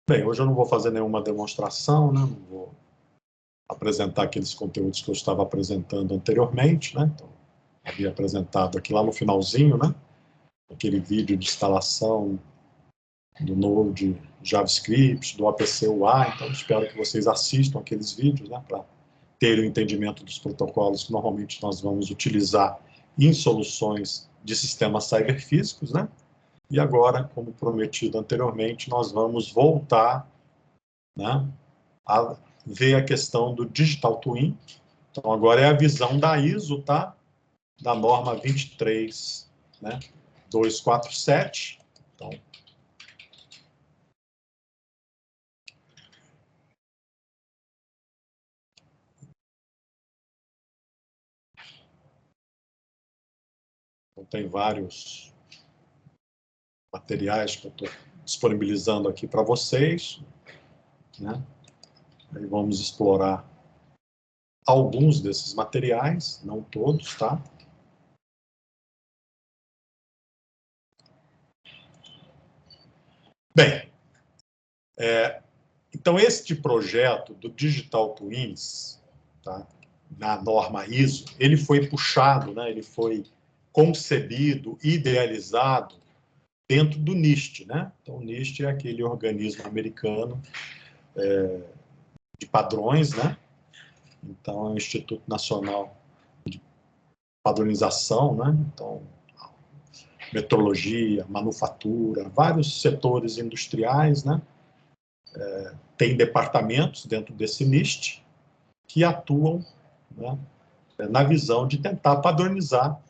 Bem, hoje eu não vou fazer nenhuma demonstração, né? Não vou apresentar aqueles conteúdos que eu estava apresentando anteriormente, né? Então, havia apresentado aqui lá no finalzinho, né? Aquele vídeo de instalação do Node JavaScript, do APC UI. Então, espero que vocês assistam aqueles vídeos, né? Para ter o entendimento dos protocolos que normalmente nós vamos utilizar em soluções de sistemas cyberfísicos, né? E agora, como prometido anteriormente, nós vamos voltar, né, a ver a questão do Digital Twin. Então, agora é a visão da ISO, tá? Da norma 23, né, 247. Então, tem vários materiais que eu estou disponibilizando aqui para vocês, né? Aí vamos explorar alguns desses materiais, não todos, tá? Bem, então este projeto do Digital Twins, tá, na norma ISO, ele foi puxado, né, ele foi concebido, idealizado dentro do NIST, né? Então, o NIST é aquele organismo americano de padrões, né? Então, é o Instituto Nacional de Padronização, né? Então, metrologia, manufatura, vários setores industriais, né? Tem departamentos dentro desse NIST que atuam, né, na visão de tentar padronizar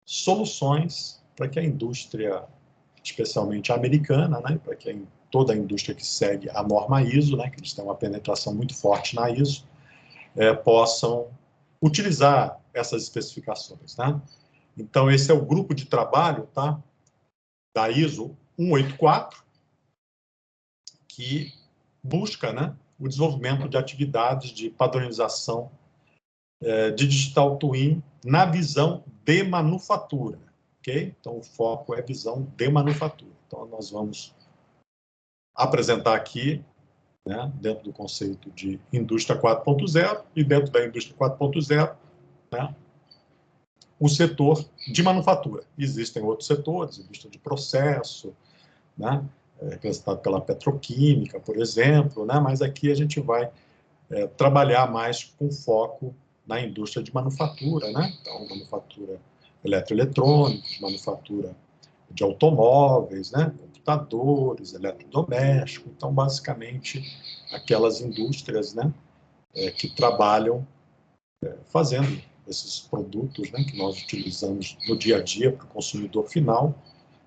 soluções para que a indústria, especialmente a americana, né, para que toda a indústria que segue a norma ISO, né, que eles têm uma penetração muito forte na ISO, possam utilizar essas especificações, né? Então, esse é o grupo de trabalho, tá, da ISO 184, que busca, né, o desenvolvimento de atividades de padronização de Digital Twin na visão de manufatura, ok? Então, o foco é visão de manufatura. Então, nós vamos apresentar aqui, né, dentro do conceito de indústria 4.0 e dentro da indústria 4.0, né, o setor de manufatura. Existem outros setores, indústria de processo, né, representado pela petroquímica, por exemplo, né, mas aqui a gente vai trabalhar mais com foco na indústria de manufatura, né? Então, manufatura eletroeletrônicos, manufatura de automóveis, né? Computadores, eletrodomésticos. Então, basicamente, aquelas indústrias, né, que trabalham fazendo esses produtos, né, que nós utilizamos no dia a dia para o consumidor final,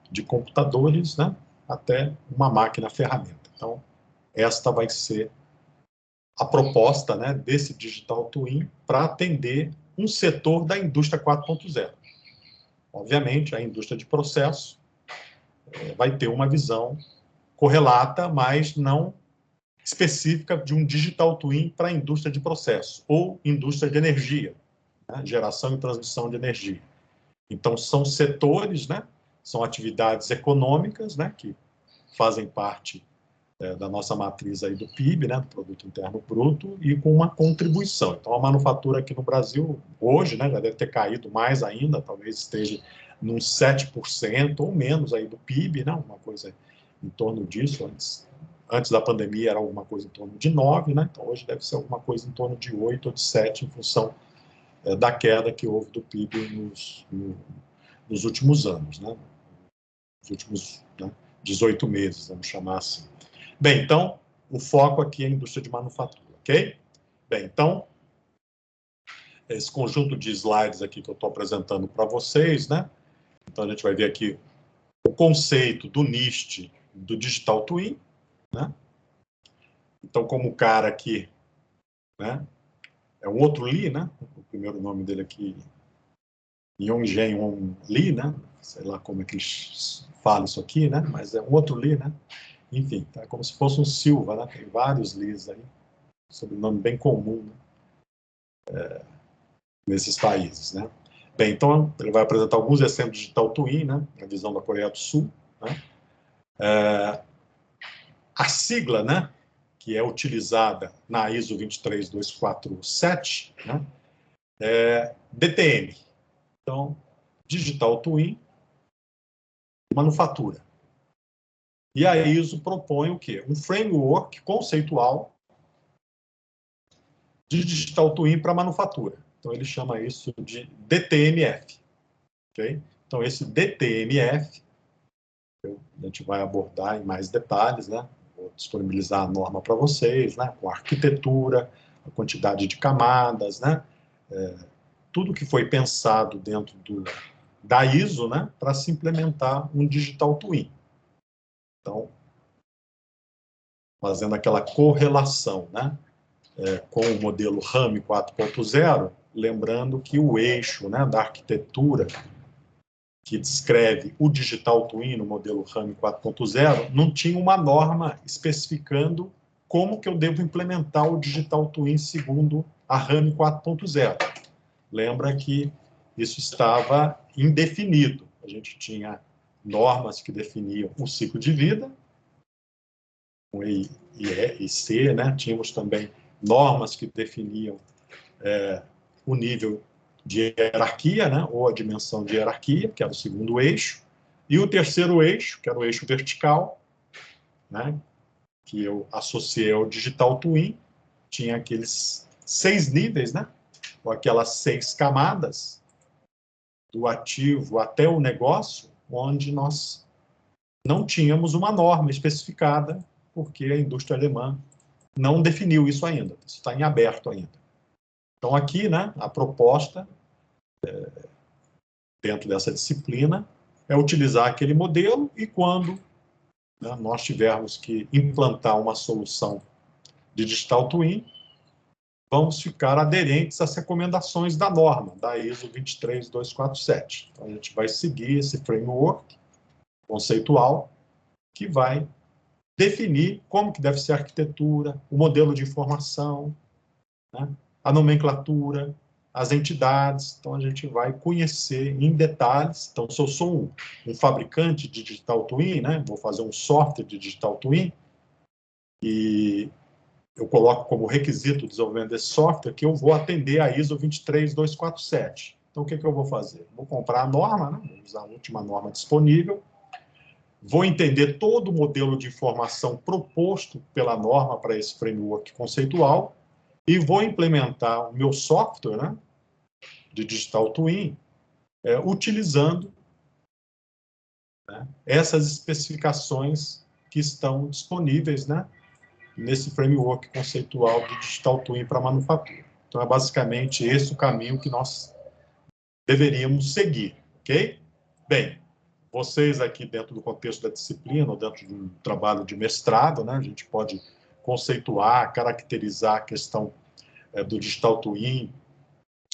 de computadores, né, até uma máquina ferramenta. Então, esta vai ser a proposta, né, desse Digital Twin para atender um setor da indústria 4.0. Obviamente, a indústria de processo vai ter uma visão correlata, mas não específica de um Digital Twin para a indústria de processo ou indústria de energia, né, geração e transmissão de energia. Então, são setores, né, são atividades econômicas, né, que fazem parte da nossa matriz aí do PIB, né, do Produto Interno Bruto, e com uma contribuição. Então, a manufatura aqui no Brasil, hoje, né, já deve ter caído mais ainda, talvez esteja nos 7% ou menos aí do PIB, né, uma coisa em torno disso. Antes da pandemia era alguma coisa em torno de 9%, né, então hoje deve ser alguma coisa em torno de 8% ou de 7%, em função da queda que houve do PIB nos últimos anos, né, nos últimos, né, 18 meses, vamos chamar assim. Bem, então, o foco aqui é a indústria de manufatura, ok? Bem, então, esse conjunto de slides aqui que eu estou apresentando para vocês, né? Então, a gente vai ver aqui o conceito do NIST, do Digital Twin, né? Então, como o cara aqui, né? É um outro Lee, né? O primeiro nome dele aqui, Yong-Jae Lee, né? Sei lá como é que eles falam isso aqui, né? Mas é um outro Lee, né? Enfim, tá como se fosse um Silva, né? Tem vários Lees aí, sobrenome bem comum, né? Nesses países, né? Bem, então ele vai apresentar alguns exemplos de Digital Twin, né? Na visão da Coreia do Sul, né? A sigla, né? Que é utilizada na ISO 23247, né? É DTM. Então, Digital Twin, manufatura. E a ISO propõe o quê? Um framework conceitual de Digital Twin para manufatura. Então, ele chama isso de DTMF. Okay? Então, esse DTMF, a gente vai abordar em mais detalhes, né? Vou disponibilizar a norma para vocês, né? Com a arquitetura, a quantidade de camadas, né? Tudo que foi pensado dentro da ISO, né? Para se implementar um Digital Twin. Então, fazendo aquela correlação, né? Com o modelo RAM 4.0, lembrando que o eixo, né, da arquitetura que descreve o Digital Twin no modelo RAM 4.0 não tinha uma norma especificando como que eu devo implementar o Digital Twin segundo a RAM 4.0. Lembra que isso estava indefinido. A gente tinha normas que definiam o ciclo de vida, com E e C, né? Tínhamos também normas que definiam o nível de hierarquia, né? Ou a dimensão de hierarquia, que era o segundo eixo, e o terceiro eixo, que era o eixo vertical, né? Que eu associei ao Digital Twin, tinha aqueles 6 níveis, né? Ou aquelas 6 camadas, do ativo até o negócio, onde nós não tínhamos uma norma especificada, porque a indústria alemã não definiu isso ainda, isso está em aberto ainda. Então, aqui, né, a proposta, dentro dessa disciplina, é utilizar aquele modelo e quando, né, nós tivermos que implantar uma solução de Digital Twin, vamos ficar aderentes às recomendações da norma, da ISO 23247. Então, a gente vai seguir esse framework conceitual que vai definir como que deve ser a arquitetura, o modelo de informação, né, a nomenclatura, as entidades. Então, a gente vai conhecer em detalhes. Então, se eu sou um fabricante de Digital Twin, né, vou fazer um software de Digital Twin, e eu coloco como requisito o desenvolvimento desse software que eu vou atender a ISO 23247. Então, o que eu vou fazer? Vou comprar a norma, né, vou usar a última norma disponível, vou entender todo o modelo de informação proposto pela norma para esse framework conceitual e vou implementar o meu software, né, de Digital Twin, utilizando, né, essas especificações que estão disponíveis, né, nesse framework conceitual de Digital Twin para manufatura. Então, é basicamente esse o caminho que nós deveríamos seguir, ok? Bem, vocês aqui dentro do contexto da disciplina, ou dentro de um trabalho de mestrado, né, a gente pode conceituar, caracterizar a questão do Digital Twin,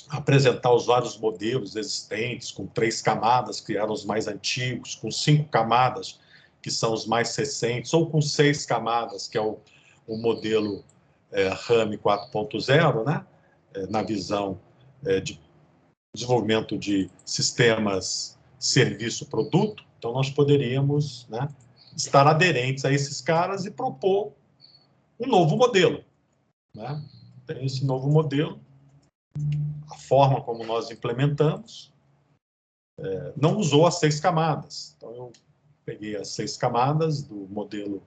apresentar os vários modelos existentes, com 3 camadas, que eram os mais antigos, com 5 camadas, que são os mais recentes, ou com 6 camadas, que é o modelo RAM 4.0, né, na visão de desenvolvimento de sistemas serviço-produto. Então, nós poderíamos, né, estar aderentes a esses caras e propor um novo modelo, né? Tem esse novo modelo, a forma como nós implementamos, não usou as 6 camadas. Então, eu peguei as 6 camadas do modelo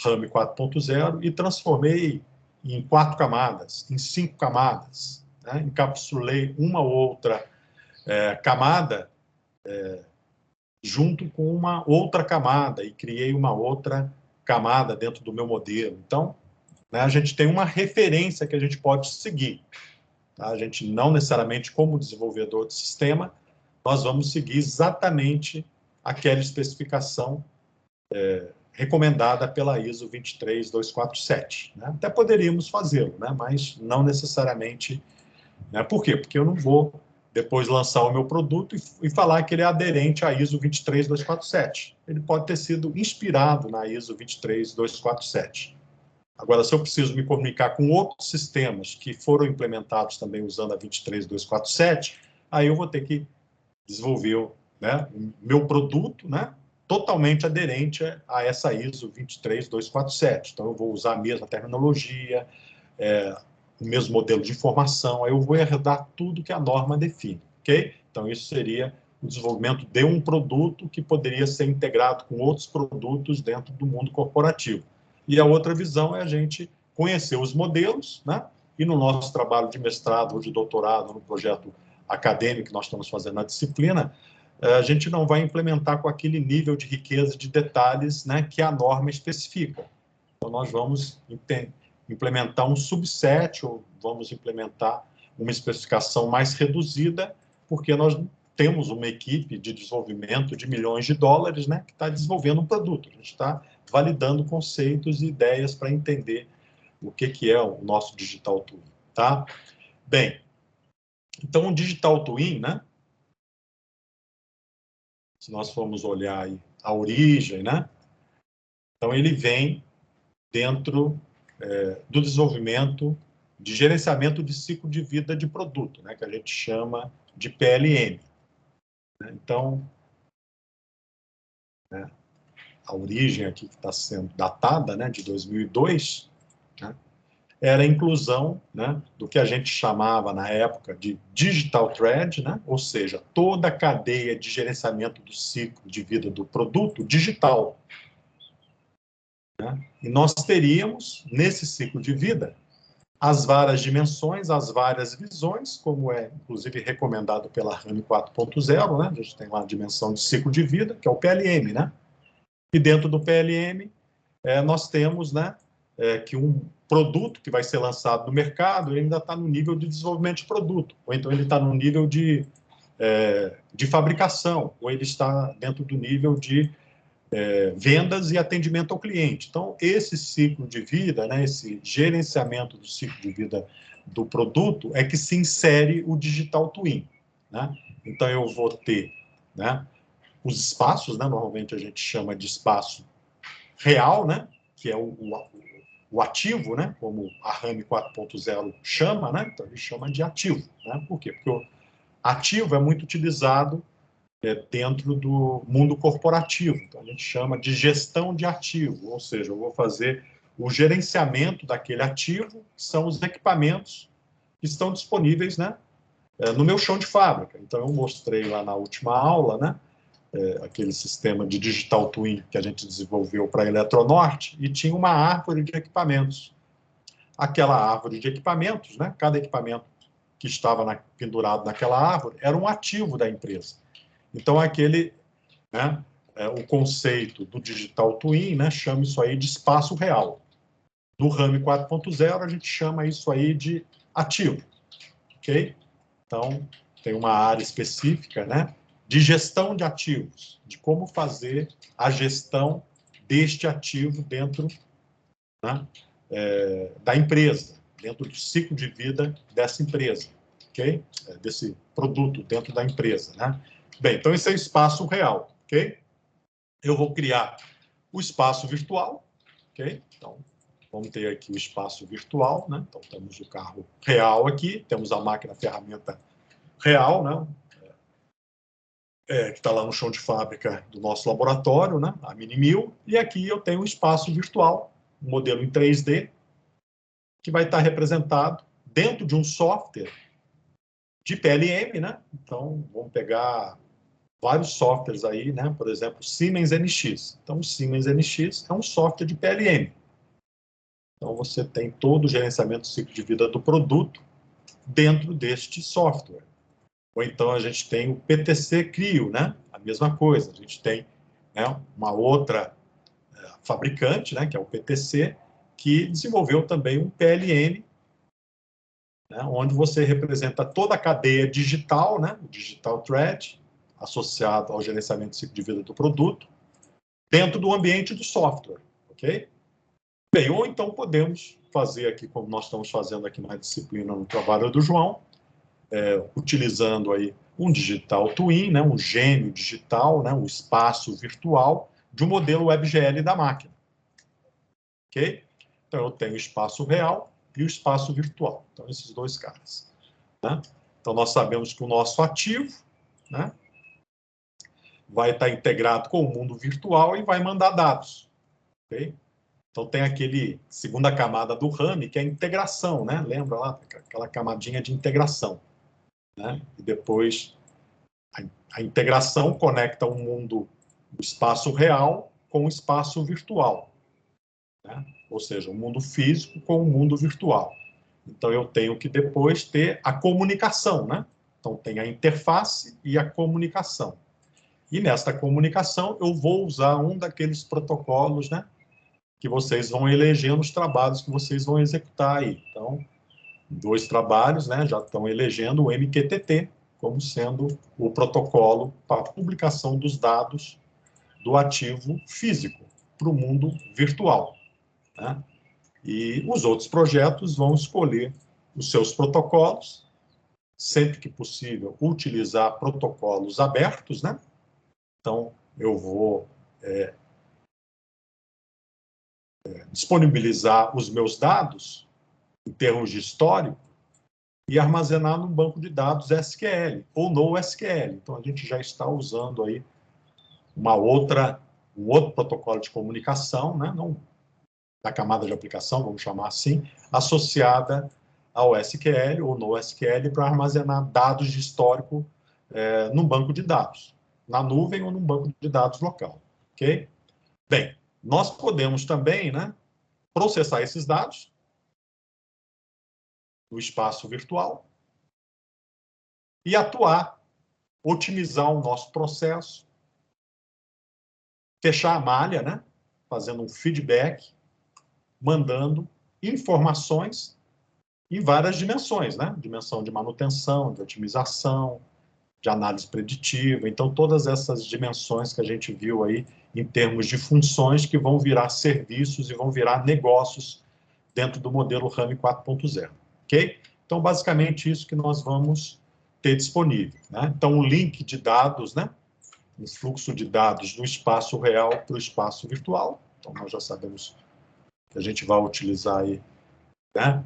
RAM 4.0 e transformei em 4 camadas, em 5 camadas, né? Encapsulei uma ou outra camada junto com uma outra camada e criei uma outra camada dentro do meu modelo. Então, né, a gente tem uma referência que a gente pode seguir. Tá? A gente não necessariamente, como desenvolvedor de sistema, nós vamos seguir exatamente aquela especificação recomendada pela ISO 23247. Né? Até poderíamos fazê-lo, né? Mas não necessariamente. Né? Por quê? Porque eu não vou depois lançar o meu produto e falar que ele é aderente à ISO 23247. Ele pode ter sido inspirado na ISO 23247. Agora, se eu preciso me comunicar com outros sistemas que foram implementados também usando a 23247, aí eu vou ter que desenvolver, né, o meu produto, né, totalmente aderente a essa ISO 23247. Então, eu vou usar a mesma terminologia, o mesmo modelo de informação, aí eu vou herdar tudo que a norma define, ok? Então, isso seria o desenvolvimento de um produto que poderia ser integrado com outros produtos dentro do mundo corporativo. E a outra visão é a gente conhecer os modelos, né? E no nosso trabalho de mestrado ou de doutorado, no projeto acadêmico que nós estamos fazendo na disciplina, a gente não vai implementar com aquele nível de riqueza de detalhes, né, que a norma especifica. Então, nós vamos implementar um subset, ou vamos implementar uma especificação mais reduzida, porque nós temos uma equipe de desenvolvimento de milhões de dólares, né, que está desenvolvendo um produto. A gente está validando conceitos e ideias para entender o que é o nosso Digital Twin. Tá? Bem, então o Digital Twin, né, se nós formos olhar aí a origem, né, então ele vem dentro do desenvolvimento de gerenciamento de ciclo de vida de produto, né, que a gente chama de PLM. Então, né, a origem aqui que está sendo datada, né, de 2002, né, era a inclusão, né, do que a gente chamava na época de Digital Thread, né, ou seja, toda a cadeia de gerenciamento do ciclo de vida do produto digital. Né? E nós teríamos, nesse ciclo de vida, as várias dimensões, as várias visões, como é, inclusive, recomendado pela RAM 4.0, né? A gente tem uma dimensão de ciclo de vida, que é o PLM, né? E dentro do PLM, nós temos, né, que um produto que vai ser lançado no mercado, ele ainda está no nível de desenvolvimento de produto, ou então ele está no nível de fabricação, ou ele está dentro do nível de vendas e atendimento ao cliente. Então, esse ciclo de vida, né, esse gerenciamento do ciclo de vida do produto é que se insere o Digital Twin. Né? Então, eu vou ter, né, os espaços, né, normalmente a gente chama de espaço real, né, que é o ativo, né, como a RAM 4.0 chama, né, então ele chama de ativo. Né? Por quê? Porque o ativo é muito utilizado dentro do mundo corporativo. Então, a gente chama de gestão de ativo, ou seja, eu vou fazer o gerenciamento daquele ativo, que são os equipamentos que estão disponíveis, né, no meu chão de fábrica. Então, eu mostrei lá na última aula, né, aquele sistema de Digital Twin que a gente desenvolveu para a Eletronorte, e tinha uma árvore de equipamentos. Aquela árvore de equipamentos, né, cada equipamento que estava pendurado naquela árvore era um ativo da empresa. Então, né, o conceito do Digital Twin, né, chama isso aí de espaço real. No RAM 4.0, a gente chama isso aí de ativo. Ok? Então, tem uma área específica, né, de gestão de ativos, de como fazer a gestão deste ativo dentro, né, da empresa, dentro do ciclo de vida dessa empresa, ok? Desse produto dentro da empresa, né? Bem, então esse é o espaço real, ok? Eu vou criar o espaço virtual, ok? Então, vamos ter aqui o espaço virtual, né? Então, temos o carro real aqui, temos a máquina-ferramenta real, né? Que está lá no chão de fábrica do nosso laboratório, né? A Mini1000, e aqui eu tenho um espaço virtual, um modelo em 3D, que vai estar representado dentro de um software de PLM, né? Então, vamos pegar vários softwares aí, né? Por exemplo, Siemens NX. Então, o Siemens NX é um software de PLM. Então, você tem todo o gerenciamento do ciclo de vida do produto dentro deste software. Ou então, a gente tem o PTC Creo, né? a mesma coisa. A gente tem, né, uma outra fabricante, né, que é o PTC, que desenvolveu também um PLN, né, onde você representa toda a cadeia digital, né, o Digital Thread, associado ao gerenciamento do ciclo de vida do produto, dentro do ambiente do software, ok? Bem, ou então podemos fazer aqui, como nós estamos fazendo aqui na disciplina no trabalho do João, utilizando aí um digital twin, né, um gêmeo digital, né, um espaço virtual de um modelo WebGL da máquina. Ok? Então, eu tenho o espaço real e o espaço virtual. Então, esses dois caras. Né? Então, nós sabemos que o nosso ativo, né, vai estar integrado com o mundo virtual e vai mandar dados. Ok? Então, tem aquele segunda camada do RAM, que é a integração, né? Lembra lá? Aquela camadinha de integração. Né? E depois, a integração conecta o mundo, o espaço real com o espaço virtual. Né? Ou seja, o mundo físico com o mundo virtual. Então, eu tenho que depois ter a comunicação, né? Então, tem a interface e a comunicação. E nesta comunicação, eu vou usar um daqueles protocolos, né, que vocês vão eleger nos trabalhos que vocês vão executar aí. Então, 2 trabalhos, né, já estão elegendo o MQTT como sendo o protocolo para a publicação dos dados do ativo físico para o mundo virtual. Né? E os outros projetos vão escolher os seus protocolos, sempre que possível, utilizar protocolos abertos, né? Então, eu vou disponibilizar os meus dados, em termos de histórico, e armazenar num banco de dados SQL, ou NoSQL. Então, a gente já está usando aí um outro protocolo de comunicação, né? Não da camada de aplicação, vamos chamar assim, associada ao SQL ou NoSQL para armazenar dados de histórico num banco de dados, na nuvem ou num banco de dados local, ok? Bem, nós podemos também, né, processar esses dados no espaço virtual e atuar, otimizar o nosso processo, fechar a malha, né, fazendo um feedback, mandando informações em várias dimensões, né? Dimensão de manutenção, de otimização, de análise preditiva. Então, todas essas dimensões que a gente viu aí em termos de funções que vão virar serviços e vão virar negócios dentro do modelo RAM 4.0, ok? Então, basicamente, isso que nós vamos ter disponível, né? Então, o link de dados, né? O fluxo de dados do espaço real para o espaço virtual. Então, nós já sabemos que a gente vai utilizar aí, né,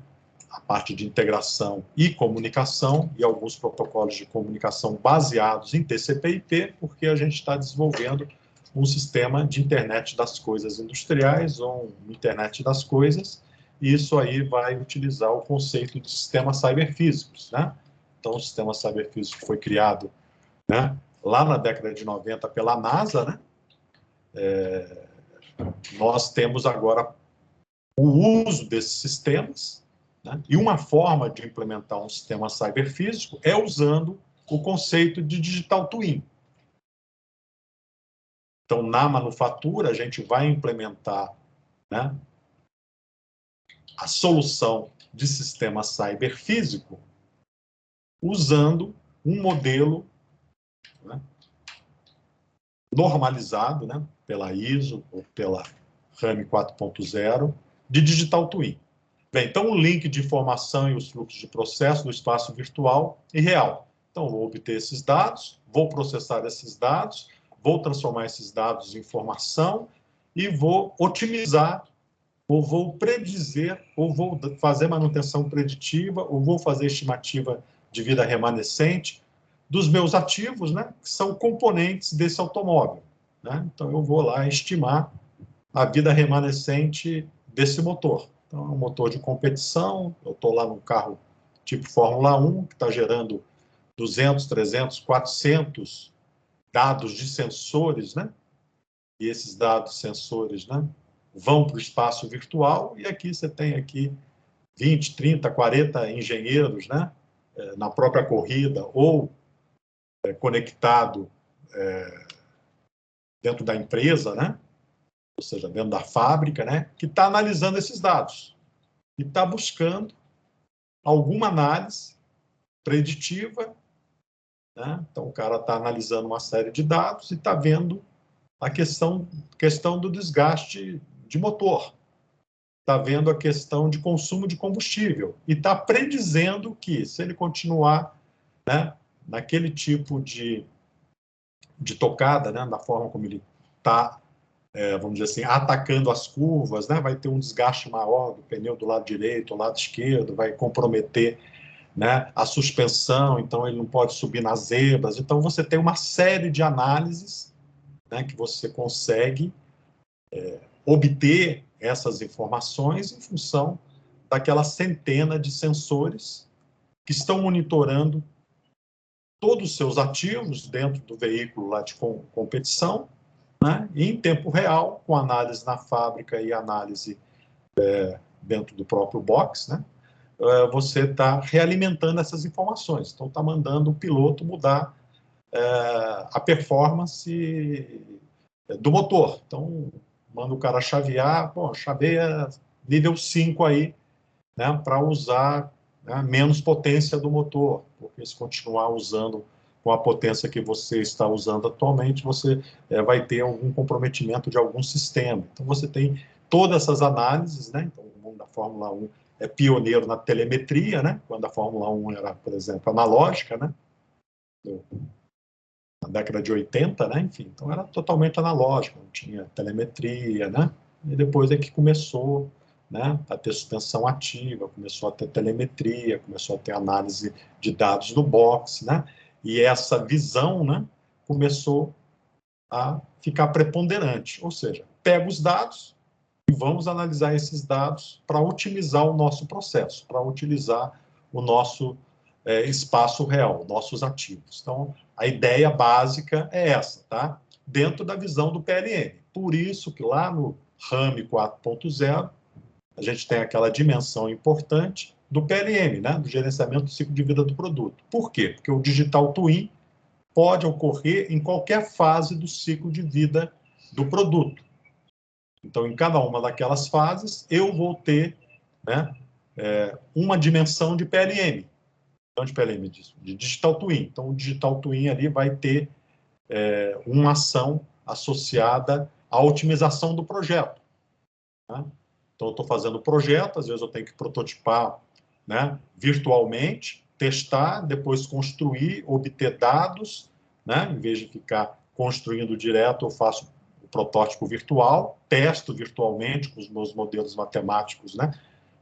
a parte de integração e comunicação e alguns protocolos de comunicação baseados em TCP/IP, porque a gente está desenvolvendo um sistema de internet das coisas industriais ou internet das coisas, e isso aí vai utilizar o conceito de sistemas cyberfísicos, né? Então, o sistema cyberfísico foi criado, né, lá na década de 90 pela NASA, né? Nós temos agora o uso desses sistemas, né? E uma forma de implementar um sistema cyberfísico é usando o conceito de digital twin. Então, na manufatura, a gente vai implementar, né, a solução de sistema cyberfísico usando um modelo, né, normalizado, né, pela ISO ou pela RAM 4.0 de digital twin. Bem, então, o link de informação e os fluxos de processo do espaço virtual e real. Então, vou obter esses dados, vou processar esses dados, vou transformar esses dados em informação e vou otimizar, ou vou predizer, ou vou fazer manutenção preditiva, ou vou fazer estimativa de vida remanescente dos meus ativos, né, que são componentes desse automóvel. Né? Então, eu vou lá estimar a vida remanescente desse motor. Então, é um motor de competição, eu estou lá num carro tipo Fórmula 1, que está gerando 200, 300, 400 dados de sensores, né? E esses dados sensores, né, vão para o espaço virtual, e aqui você tem aqui 20, 30, 40 engenheiros, né, na própria corrida, ou conectado dentro da empresa, né? Ou seja, dentro da fábrica, né? Que está analisando esses dados e está buscando alguma análise preditiva, né? Então, o cara está analisando uma série de dados e está vendo a questão do desgaste de motor, está vendo a questão de consumo de combustível e está predizendo que, se ele continuar, né, naquele tipo de tocada, né, na forma como ele está, vamos dizer assim, atacando as curvas, né, vai ter um desgaste maior do pneu do lado direito, do lado esquerdo, vai comprometer, né, a suspensão, então ele não pode subir nas zebras. Então, você tem uma série de análises, né, que você consegue obter essas informações em função daquela centena de sensores que estão monitorando todos os seus ativos dentro do veículo lá de competição, né, e em tempo real, com análise na fábrica e análise dentro do próprio box, né, você está realimentando essas informações. Então, está mandando o piloto mudar a performance do motor. Então, manda o cara chavear, chaveia nível 5 aí, né, para usar, né, menos potência do motor, porque se continuar usando com a potência que você está usando atualmente, você vai ter algum comprometimento de algum sistema. Então, você tem todas essas análises, né? Então, o mundo da Fórmula 1 é pioneiro na telemetria, né? Quando a Fórmula 1 era, por exemplo, analógica, né? Na década de 80, né? Enfim, então era totalmente analógico, não tinha telemetria, né? E depois é que começou, né, a ter suspensão ativa, começou a ter telemetria, começou a ter análise de dados no box, né? E essa visão, né, começou a ficar preponderante, ou seja, pega os dados e vamos analisar esses dados para otimizar o nosso processo, para utilizar o nosso espaço real, nossos ativos. Então, a ideia básica é essa, tá? Dentro da visão do PLM. Por isso que lá no RAM 4.0, a gente tem aquela dimensão importante do PLM, né? Do gerenciamento do ciclo de vida do produto. Por quê? Porque o Digital Twin pode ocorrer em qualquer fase do ciclo de vida do produto. Então, em cada uma daquelas fases, eu vou ter, né, uma dimensão de PLM. Então, de PLM, de Digital Twin. Então, o Digital Twin ali vai ter uma ação associada à otimização do projeto, né? Então, eu estou fazendo o projeto, às vezes eu tenho que prototipar, né, virtualmente, testar, depois construir, obter dados, né? Em vez de ficar construindo direto, eu faço o protótipo virtual, testo virtualmente com os meus modelos matemáticos, né,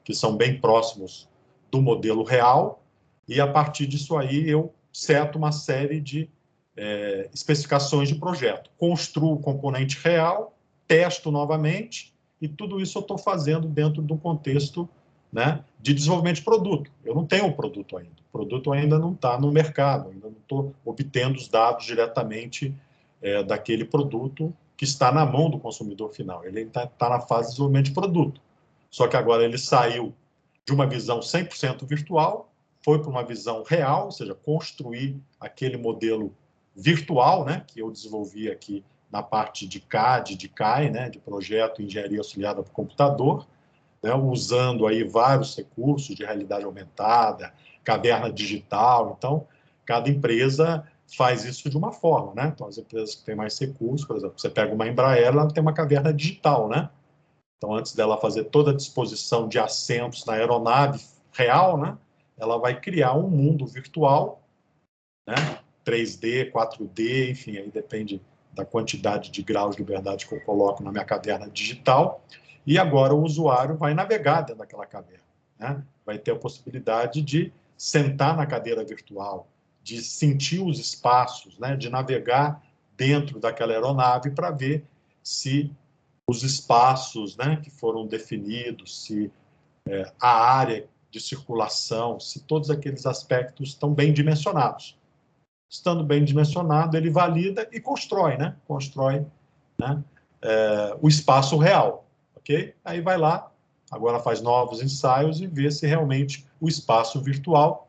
que são bem próximos do modelo real, e a partir disso aí eu seto uma série de especificações de projeto. Construo o componente real, testo novamente, e tudo isso eu estou fazendo dentro de um contexto, né, de desenvolvimento de produto. Eu não tenho o produto ainda. O produto ainda não está no mercado, ainda não estou obtendo os dados diretamente daquele produto que está na mão do consumidor final. Ele está na fase de desenvolvimento de produto. Só que agora ele saiu de uma visão 100% virtual, foi para uma visão real, ou seja, construir aquele modelo virtual, né, que eu desenvolvi aqui na parte de CAD, de CAE, né, de projeto engenharia auxiliada por computador, né, usando aí vários recursos de realidade aumentada, caverna digital. Então, cada empresa faz isso de uma forma, né? Então, as empresas que têm mais recursos, por exemplo, você pega uma Embraer, ela tem uma caverna digital, né? Então, antes dela fazer toda a disposição de assentos na aeronave real, né, ela vai criar um mundo virtual, né, 3D, 4D, enfim, aí depende da quantidade de graus de liberdade que eu coloco na minha caverna digital, e agora o usuário vai navegar dentro daquela caverna, né? Vai ter a possibilidade de sentar na cadeira virtual, de sentir os espaços, né, de navegar dentro daquela aeronave para ver se os espaços, né, que foram definidos, se a área de circulação, se todos aqueles aspectos estão bem dimensionados. Estando bem dimensionado, ele valida e constrói, né? Constrói, né, o espaço real, ok? Aí vai lá, agora faz novos ensaios e vê se realmente o espaço virtual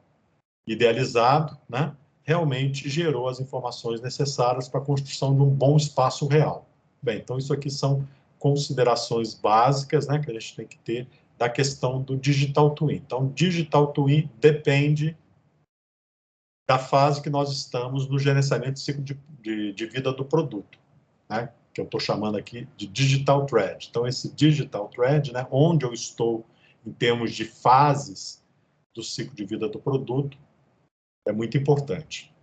idealizado, né, realmente gerou as informações necessárias para a construção de um bom espaço real. Bem, então isso aqui são considerações básicas, né, que a gente tem que ter da questão do Digital Twin. Então, Digital Twin depende da fase que nós estamos no gerenciamento do ciclo de vida do produto, né, que eu estou chamando aqui de Digital Thread. Então, esse Digital Thread, né, onde eu estou em termos de fases do ciclo de vida do produto, é muito importante.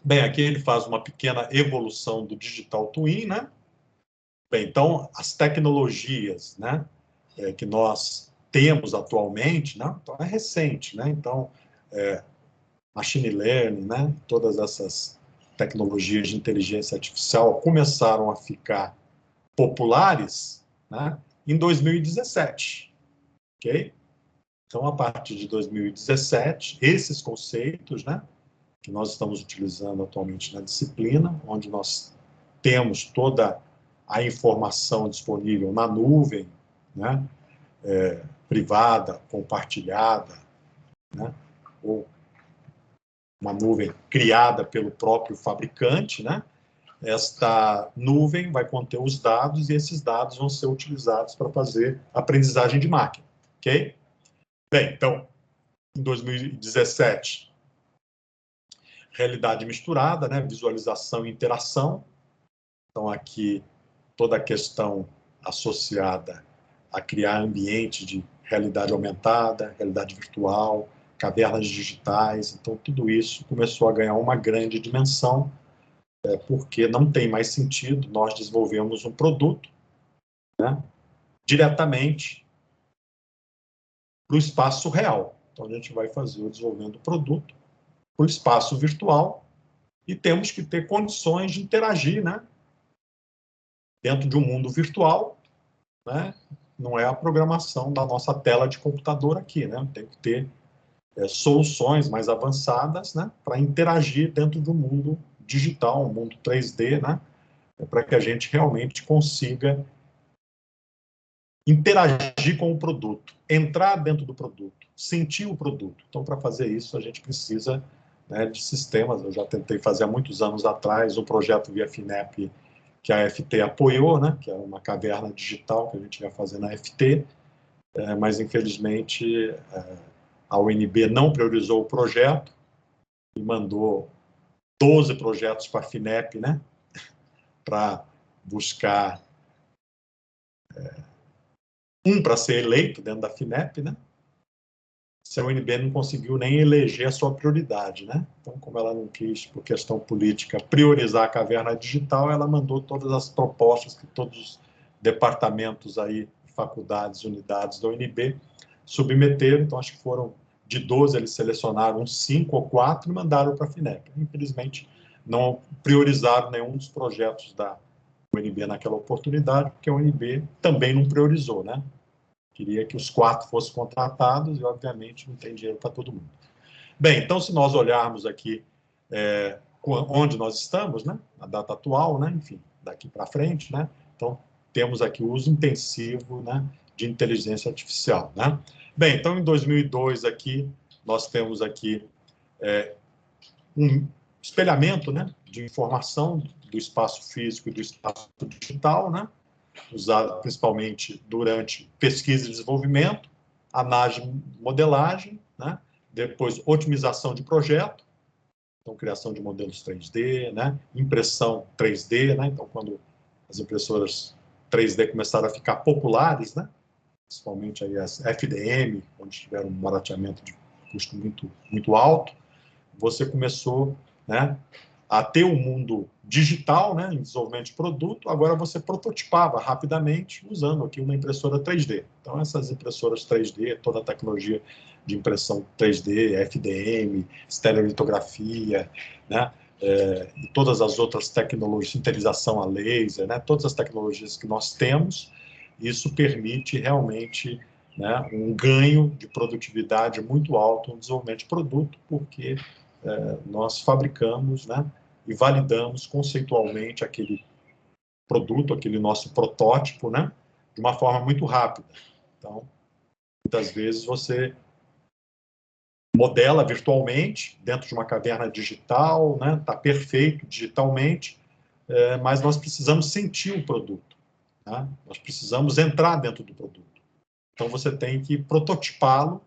Bem, aqui ele faz uma pequena evolução do Digital Twin, né? Bem, então, as tecnologias, né, que nós temos atualmente, né, então é recente, né? Então, machine learning, né, todas essas tecnologias de inteligência artificial começaram a ficar populares, né, em 2017, ok? Então, a partir de 2017, esses conceitos, né, que nós estamos utilizando atualmente na disciplina, onde nós temos toda a informação disponível na nuvem, né, privada, compartilhada, né, ou uma nuvem criada pelo próprio fabricante, né, esta nuvem vai conter os dados e esses dados vão ser utilizados para fazer aprendizagem de máquina, ok? Bem, então, em 2017, realidade misturada, né, visualização e interação. Então, aqui, toda a questão associada a criar ambiente de realidade aumentada, realidade virtual, cavernas digitais. Então, tudo isso começou a ganhar uma grande dimensão, porque não tem mais sentido nós desenvolvermos um produto, né, diretamente para o espaço real. Então, a gente vai fazer o desenvolvimento do produto para o espaço virtual e temos que ter condições de interagir, né, dentro de um mundo virtual, né? Não é a programação da nossa tela de computador aqui, né? Tem que ter soluções mais avançadas, né, para interagir dentro do mundo digital, um mundo 3D, né, para que a gente realmente consiga interagir com o produto, entrar dentro do produto, sentir o produto. Então, para fazer isso, a gente precisa, né, de sistemas. Eu já tentei fazer há muitos anos atrás um projeto via FINEP que a FT apoiou, né, que é uma caverna digital que a gente ia fazer na FT, mas, infelizmente, a UNB não priorizou o projeto e mandou 12 projetos para a FINEP, né, para buscar para ser eleito dentro da FINEP, né? Se a UNB não conseguiu nem eleger a sua prioridade, né? Então, como ela não quis, por questão política, priorizar a caverna digital, ela mandou todas as propostas que todos os departamentos aí, faculdades, unidades da UNB submeteram. Então, acho que foram de 12, eles selecionaram 5 ou 4 e mandaram para a FINEP. Infelizmente, não priorizaram nenhum dos projetos da UNB naquela oportunidade, porque a UNB também não priorizou, né? Queria que os 4 fossem contratados e, obviamente, não tem dinheiro para todo mundo. Bem, então, se nós olharmos aqui onde nós estamos, né, na data atual, né, enfim, daqui para frente, né, então, temos aqui o uso intensivo, né, de inteligência artificial, né. Bem, então, em 2002, aqui, nós temos aqui um espelhamento, né, de informação do espaço físico e do espaço digital, né, usado principalmente durante pesquisa e desenvolvimento, análise e modelagem, né? Depois otimização de projeto, então criação de modelos 3D, né? Impressão 3D, né? Então, quando as impressoras 3D começaram a ficar populares, né? Principalmente aí as FDM, onde tiveram um barateamento de custo muito alto, você começou, né, a ter um mundo digital, né, em desenvolvimento de produto. Agora você prototipava rapidamente usando aqui uma impressora 3D. Então, essas impressoras 3D, toda a tecnologia de impressão 3D, FDM, estereolitografia, né, e todas as outras tecnologias, sintetização a laser, né, todas as tecnologias que nós temos, isso permite realmente, né, um ganho de produtividade muito alto no desenvolvimento de produto, porque nós fabricamos, né, e validamos conceitualmente aquele produto, aquele nosso protótipo, né, de uma forma muito rápida. Então, muitas vezes você modela virtualmente, dentro de uma caverna digital, né? Está perfeito digitalmente, mas nós precisamos sentir o produto, né? Nós precisamos entrar dentro do produto. Então, você tem que prototipá-lo,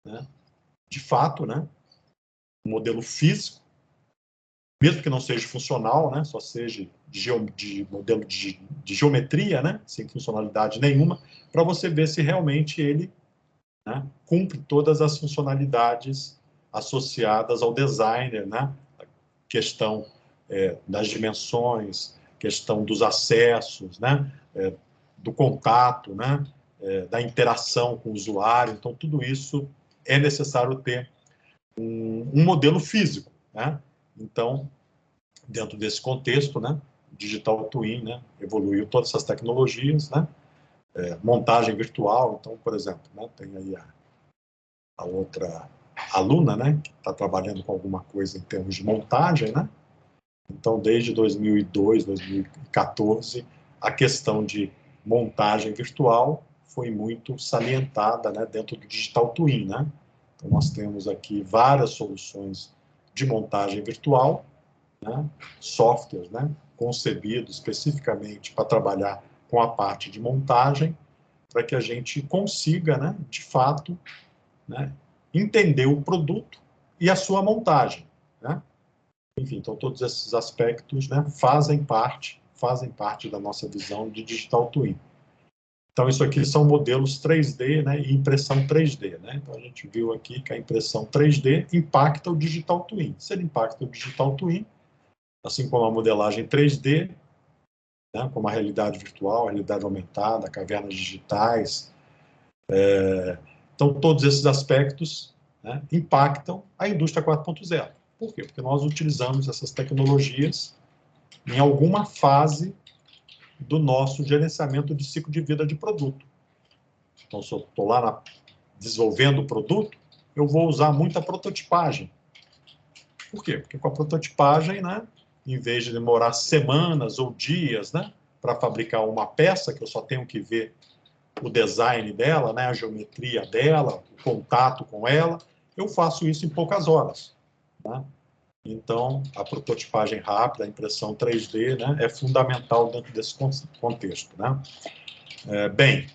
né? De fato, né? Um modelo físico, mesmo que não seja funcional, né? Só seja de modelo de geometria, né? Sem funcionalidade nenhuma, para você ver se realmente ele, né, cumpre todas as funcionalidades associadas ao designer, né? A questão das dimensões, questão dos acessos, né? Do contato, né? Da interação com o usuário. Então, tudo isso é necessário ter um modelo físico, né? Então, dentro desse contexto, né, Digital Twin, né, evoluiu todas essas tecnologias, né, montagem virtual. Então, por exemplo, né, tem aí a outra aluna, né, que está trabalhando com alguma coisa em termos de montagem, né. Então, desde 2002, 2014, a questão de montagem virtual foi muito salientada, né, dentro do Digital Twin, né. Então, nós temos aqui várias soluções de montagem virtual, né, softwares, né, concebidos especificamente para trabalhar com a parte de montagem, para que a gente consiga, né, de fato, né, entender o produto e a sua montagem, né? Enfim, então todos esses aspectos, né, fazem parte da nossa visão de Digital Twin. Então, isso aqui são modelos 3D, né, e impressão 3D. Né? Então, a gente viu aqui que a impressão 3D impacta o Digital Twin. Se ele impacta o Digital Twin, assim como a modelagem 3D, né, como a realidade virtual, a realidade aumentada, cavernas digitais. Então, todos esses aspectos, né, impactam a indústria 4.0. Por quê? Porque nós utilizamos essas tecnologias em alguma fase do nosso gerenciamento de ciclo de vida de produto. Então, se eu estou lá desenvolvendo o produto, eu vou usar muita prototipagem. Por quê? Porque com a prototipagem, né, em vez de demorar semanas ou dias, né, para fabricar uma peça, que eu só tenho que ver o design dela, né, a geometria dela, o contato com ela, eu faço isso em poucas horas. Né? Então, a prototipagem rápida, a impressão 3D, né, é fundamental dentro desse contexto. Né? Bem,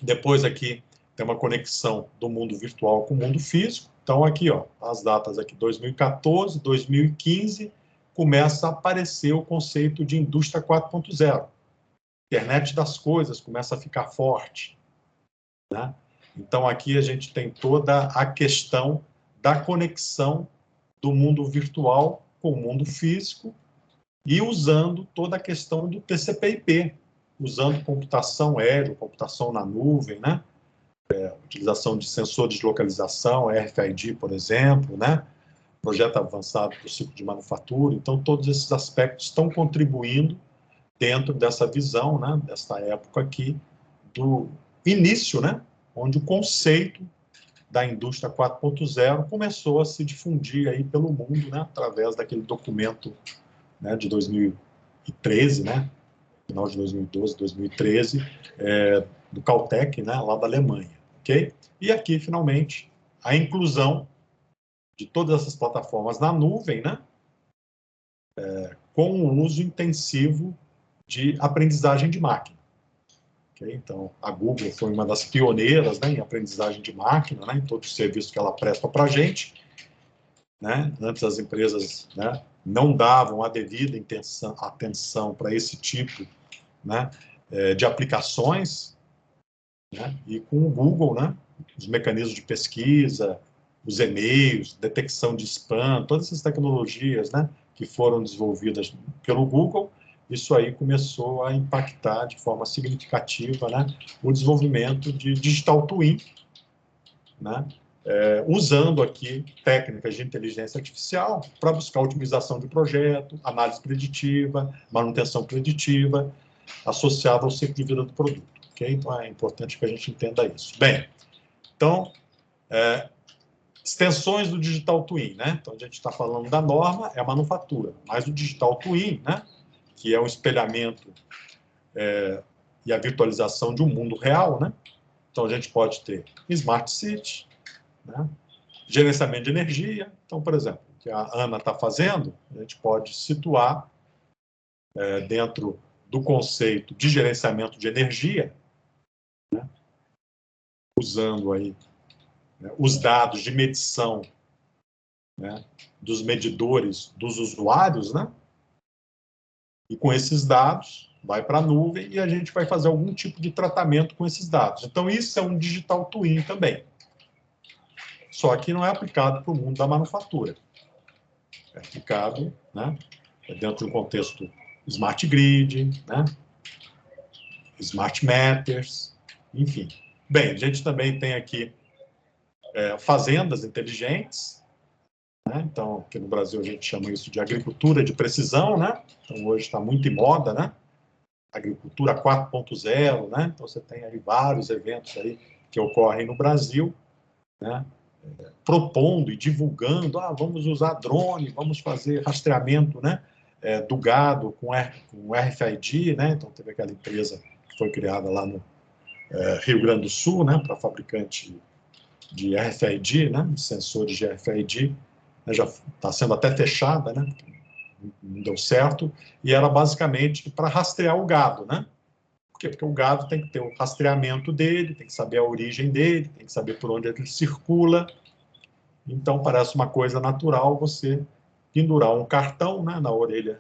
depois aqui tem uma conexão do mundo virtual com o mundo físico. Então, aqui, ó, as datas aqui, 2014, 2015, começa a aparecer o conceito de indústria 4.0. Internet das coisas começa a ficar forte. Né? Então, aqui a gente tem toda a questão da conexão do mundo virtual com o mundo físico e usando toda a questão do TCP/IP, usando computação aérea, computação na nuvem, né? Utilização de sensores de localização, RFID, por exemplo, né? Projeto avançado para o ciclo de manufatura. Então, todos esses aspectos estão contribuindo dentro dessa visão, né? Desta época aqui, do início, né? Onde o conceito da indústria 4.0 começou a se difundir aí pelo mundo, né? Através daquele documento, né, de 2013, né? Final de 2012, 2013, do Caltech, né? Lá da Alemanha. Okay? E aqui, finalmente, a inclusão de todas essas plataformas na nuvem, né, com o uso intensivo de aprendizagem de máquina. Okay? Então, a Google foi uma das pioneiras, né, em aprendizagem de máquina, né, em todo o serviço que ela presta para a gente. Né? Antes, as empresas, né, não davam a devida atenção para esse tipo, né, de aplicações. Né? E com o Google, né, os mecanismos de pesquisa, os e-mails, detecção de spam, todas essas tecnologias, né, que foram desenvolvidas pelo Google, isso aí começou a impactar de forma significativa, né, o desenvolvimento de Digital Twin, né, usando aqui técnicas de inteligência artificial para buscar otimização de projeto, análise preditiva, manutenção preditiva, associada ao ciclo de vida do produto. Okay? Então, é importante que a gente entenda isso. Bem, então, extensões do Digital Twin, né? Então, a gente está falando da norma, é a manufatura, mas o Digital Twin, né, que é o espelhamento e a virtualização de um mundo real, né? Então, a gente pode ter Smart City, né? Gerenciamento de energia. Então, por exemplo, o que a Ana está fazendo, a gente pode situar dentro do conceito de gerenciamento de energia, né? Usando aí, né, os dados de medição, né, dos medidores dos usuários, né? E com esses dados, vai para a nuvem e a gente vai fazer algum tipo de tratamento com esses dados. Então, isso é um digital twin também. Só que não é aplicado para o mundo da manufatura. É aplicado, né, dentro do contexto Smart Grid, né, Smart Meters, enfim. Bem, a gente também tem aqui fazendas inteligentes, né? Então, aqui no Brasil a gente chama isso de agricultura de precisão, né? Então, hoje está muito em moda, né? Agricultura 4.0, né? Então, você tem aí vários eventos aí que ocorrem no Brasil, né? Propondo e divulgando, vamos usar drone, vamos fazer rastreamento, né? Do gado com RFID, né? Então, teve aquela empresa que foi criada lá no Rio Grande do Sul, né? Para fabricante de RFID, né? Sensores de RFID, né? Já está sendo até fechada, né? Não deu certo, e era basicamente para rastrear o gado, né? Por quê? Porque o gado tem que ter o rastreamento dele, tem que saber a origem dele, tem que saber por onde ele circula. Então, parece uma coisa natural você pendurar um cartão, né, na orelha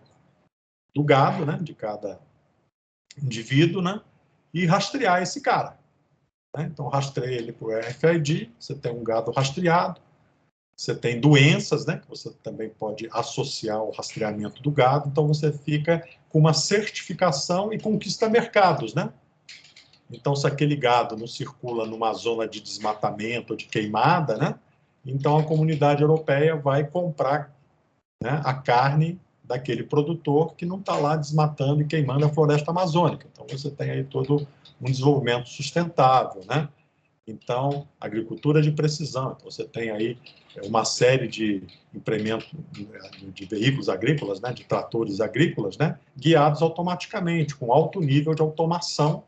do gado, né, de cada indivíduo, né, e rastrear esse cara. Né? Então, rastreia ele por RFID, você tem um gado rastreado, você tem doenças, né, que você também pode associar ao rastreamento do gado, então você fica com uma certificação e conquista mercados, né? Então, se aquele gado não circula numa zona de desmatamento ou de queimada, né, então a comunidade europeia vai comprar, né, a carne daquele produtor que não está lá desmatando e queimando a floresta amazônica. Então, você tem aí todo um desenvolvimento sustentável, né? Então, agricultura de precisão. Então, você tem aí uma série de implementos de veículos agrícolas, né, de tratores agrícolas, né, guiados automaticamente, com alto nível de automação,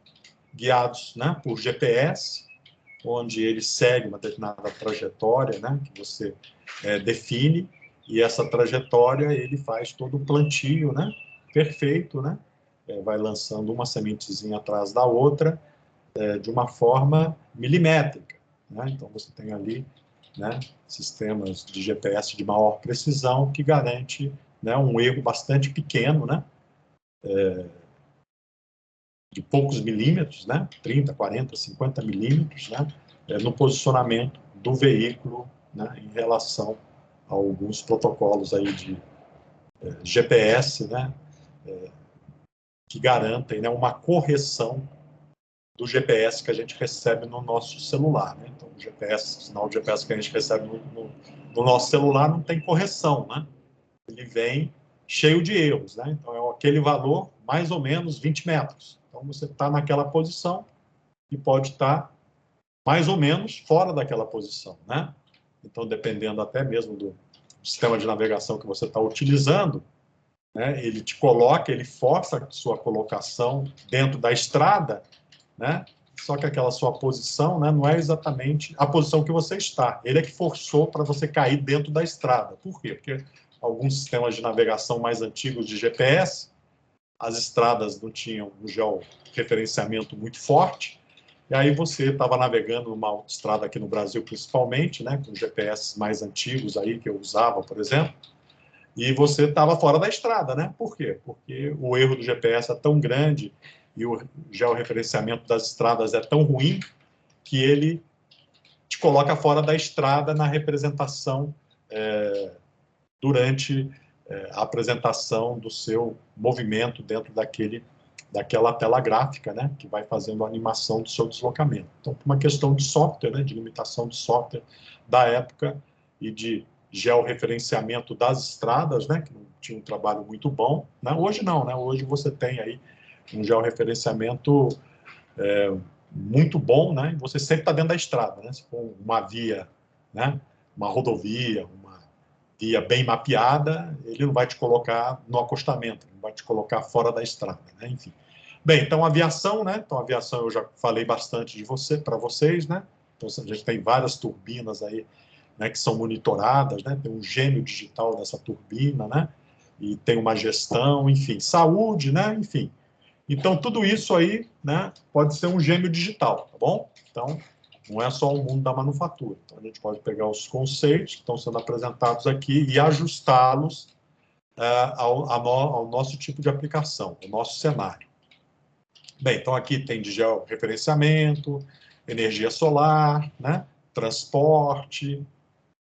guiados, né, por GPS, onde ele segue uma determinada trajetória, né, que você define, e essa trajetória ele faz todo o plantio, né, perfeito, né, vai lançando uma sementezinha atrás da outra, de uma forma milimétrica, né? Então, você tem ali, né, sistemas de GPS de maior precisão que garante, né, um erro bastante pequeno, né, de poucos milímetros, né, 30, 40, 50 milímetros, né, no posicionamento do veículo, né, em relação a alguns protocolos aí de GPS, né, que garantem, né, uma correção do GPS que a gente recebe no nosso celular, né? Então, o GPS, o sinal de GPS que a gente recebe no nosso celular não tem correção, né? Ele vem cheio de erros, né? Então, é aquele valor, mais ou menos 20 metros. Então, você está naquela posição e pode estar mais ou menos fora daquela posição, né? Então, dependendo até mesmo do sistema de navegação que você está utilizando, né? Ele te coloca, ele força a sua colocação dentro da estrada, né? Só que aquela sua posição, né, não é exatamente a posição que você está. Ele é que forçou para você cair dentro da estrada. Por quê? Porque alguns sistemas de navegação mais antigos de GPS, as estradas não tinham um georreferenciamento muito forte, e aí você estava navegando numa autoestrada aqui no Brasil, principalmente, né, com GPS mais antigos aí, que eu usava, por exemplo, e você estava fora da estrada, né? Por quê? Porque o erro do GPS é tão grande e o georreferenciamento das estradas é tão ruim que ele te coloca fora da estrada na representação durante a apresentação do seu movimento dentro daquela tela gráfica, né, que vai fazendo a animação do seu deslocamento. Então, por uma questão de software, né, de limitação de software da época e de georreferenciamento das estradas, né, que não tinha um trabalho muito bom, né? Hoje não, né? Hoje você tem aí um georreferenciamento muito bom, né? Você sempre está dentro da estrada, né? Se for uma via, né? Uma rodovia, uma via bem mapeada, ele não vai te colocar no acostamento, não vai te colocar fora da estrada, né? Enfim. Bem, então aviação, né? Então aviação eu já falei bastante para vocês, né? Então, a gente tem várias turbinas aí, né, que são monitoradas, né? Tem um gênio digital dessa turbina, né? E tem uma gestão, enfim, saúde, né? Enfim. Então, tudo isso aí, né, pode ser um gênio digital, tá bom? Então, não é só o mundo da manufatura. Então, a gente pode pegar os conceitos que estão sendo apresentados aqui e ajustá-los ao nosso tipo de aplicação, ao nosso cenário. Bem, então aqui tem de georreferenciamento, energia solar, né, transporte,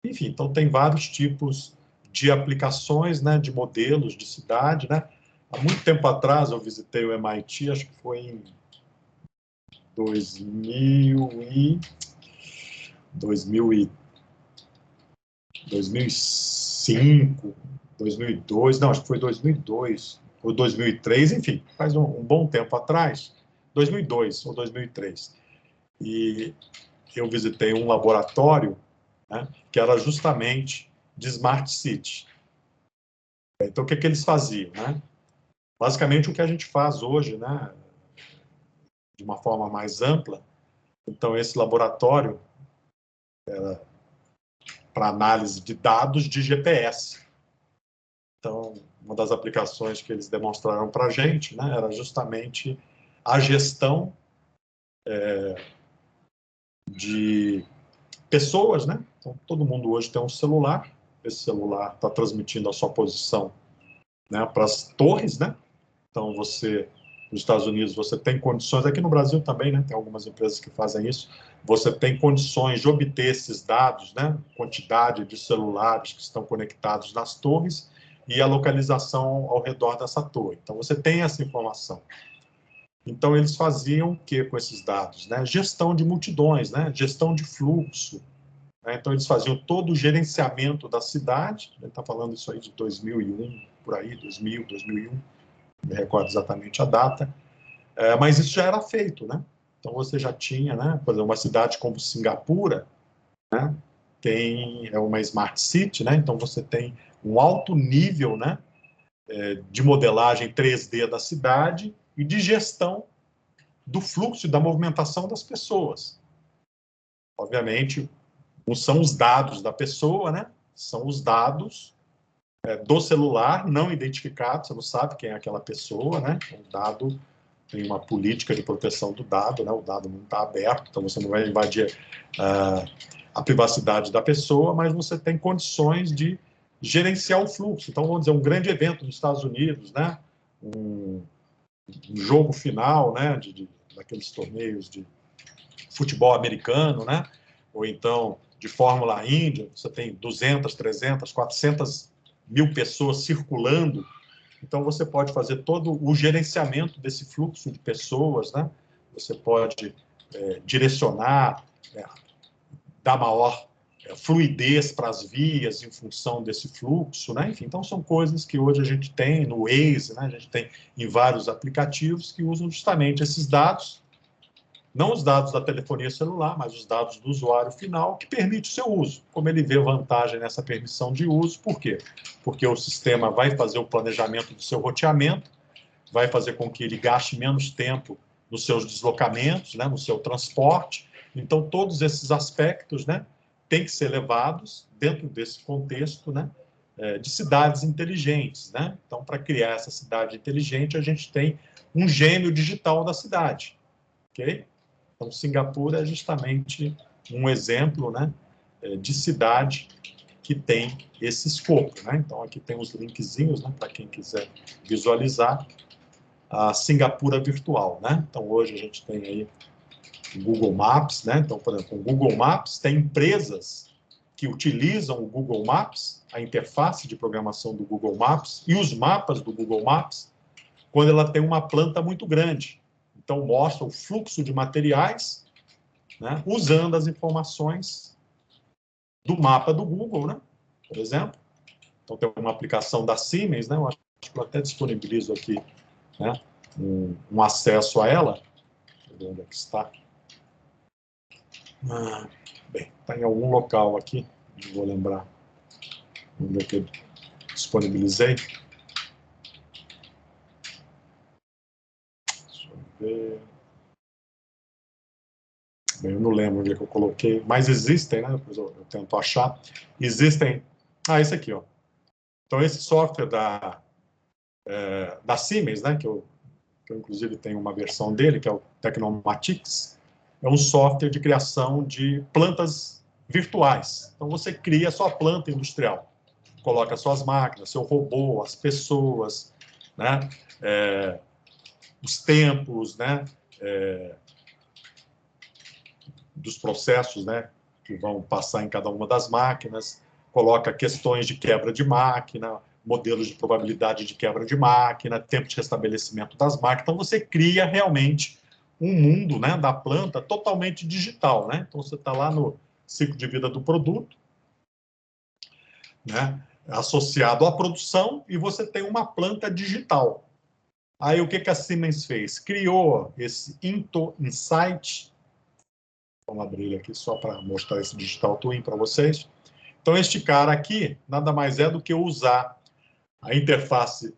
enfim, então tem vários tipos de aplicações, né, de modelos de cidade, né. Há muito tempo atrás eu visitei o MIT, acho que foi em 2005, 2002, não, acho que foi 2002 ou 2003, enfim, faz um bom tempo atrás, 2002 ou 2003. E eu visitei um laboratório, né, que era justamente de Smart City. Então, o que eles faziam, né? Basicamente, o que a gente faz hoje, né, de uma forma mais ampla. Então, esse laboratório era para análise de dados de GPS. Então, uma das aplicações que eles demonstraram para a gente, né, era justamente a gestão de pessoas, né? Então, todo mundo hoje tem um celular. Esse celular está transmitindo a sua posição, né, para as torres, né? Então, você, nos Estados Unidos, você tem condições, aqui no Brasil também, né? Tem algumas empresas que fazem isso. Você tem condições de obter esses dados, né? Quantidade de celulares que estão conectados nas torres e a localização ao redor dessa torre. Então, você tem essa informação. Então, eles faziam o que com esses dados, né? Gestão de multidões, né? Gestão de fluxo. Né? Então, eles faziam todo o gerenciamento da cidade. Ele está falando isso aí de 2001, por aí, 2000, 2001. Não me recordo exatamente a data. Mas isso já era feito, né? Então, você já tinha, né? Por exemplo, uma cidade como Singapura, né? É uma Smart City, né? Então, você tem um alto nível, né, de modelagem 3D da cidade e de gestão do fluxo e da movimentação das pessoas. Obviamente, não são os dados da pessoa, né? São os dados do celular não identificado, você não sabe quem é aquela pessoa, né? O dado tem uma política de proteção do dado, né? O dado não está aberto, então você não vai invadir a privacidade da pessoa, mas você tem condições de gerenciar o fluxo. Então, vamos dizer, um grande evento nos Estados Unidos, né? Um jogo final, né? Daqueles torneios de futebol americano, né? Ou então de Fórmula Indy, você tem 200, 300, 400 mil pessoas circulando. Então, você pode fazer todo o gerenciamento desse fluxo de pessoas, né? Você pode direcionar, dar maior fluidez para as vias em função desse fluxo, né? Enfim, então são coisas que hoje a gente tem no Waze, né? A gente tem em vários aplicativos que usam justamente esses dados, não os dados da telefonia celular, mas os dados do usuário final, que permite o seu uso. Como ele vê vantagem nessa permissão de uso, por quê? Porque o sistema vai fazer o planejamento do seu roteamento, vai fazer com que ele gaste menos tempo nos seus deslocamentos, né, no seu transporte. Então, todos esses aspectos, né, têm que ser levados dentro desse contexto, né, de cidades inteligentes, né? Então, para criar essa cidade inteligente, a gente tem um gênio digital da cidade, ok? Então, Singapura é justamente um exemplo, né, de cidade que tem esse escopo, né? Então, aqui tem os linkzinhos, né, para quem quiser visualizar a Singapura virtual, né? Então, hoje a gente tem aí o Google Maps, né? Então, por exemplo, o Google Maps tem empresas que utilizam o Google Maps, a interface de programação do Google Maps e os mapas do Google Maps, quando ela tem uma planta muito grande. Então, mostra o fluxo de materiais, né, usando as informações do mapa do Google, né, por exemplo. Então, tem uma aplicação da Siemens, né, eu acho que eu até disponibilizo aqui, né, um acesso a ela. Deixa eu ver onde é que está. Bem, está em algum local aqui, não vou lembrar onde é que eu disponibilizei. Deixa eu ver. Bem, eu não lembro onde é que eu coloquei, mas existem, né? Depois eu tento achar. Existem... esse aqui, ó. Então, esse software da Siemens, né? Que eu inclusive tenho uma versão dele, que é o Tecnomatics, é um software de criação de plantas virtuais. Então, você cria a sua planta industrial. Coloca suas máquinas, seu robô, as pessoas, né? Os tempos, né? Dos processos, né? Que vão passar em cada uma das máquinas. Coloca questões de quebra de máquina, modelos de probabilidade de quebra de máquina, tempo de restabelecimento das máquinas. Então, você cria realmente um mundo, né, da planta totalmente digital, né? Então, você está lá no ciclo de vida do produto, né, associado à produção, e você tem uma planta digital. Aí, o que a Siemens fez? Criou esse Into Insight. Vamos abrir ele aqui só para mostrar esse Digital Twin para vocês. Então, este cara aqui nada mais é do que usar a interface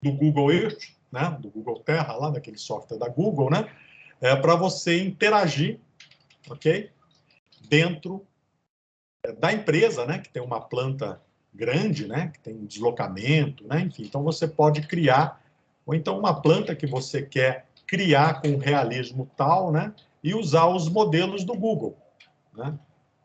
do Google Earth, né, do Google Terra, lá daquele software da Google, né, para você interagir, ok, dentro da empresa, né, que tem uma planta grande, né, que tem deslocamento, né, enfim. Então, você pode criar, ou então uma planta que você quer criar com realismo tal, né, e usar os modelos do Google, né.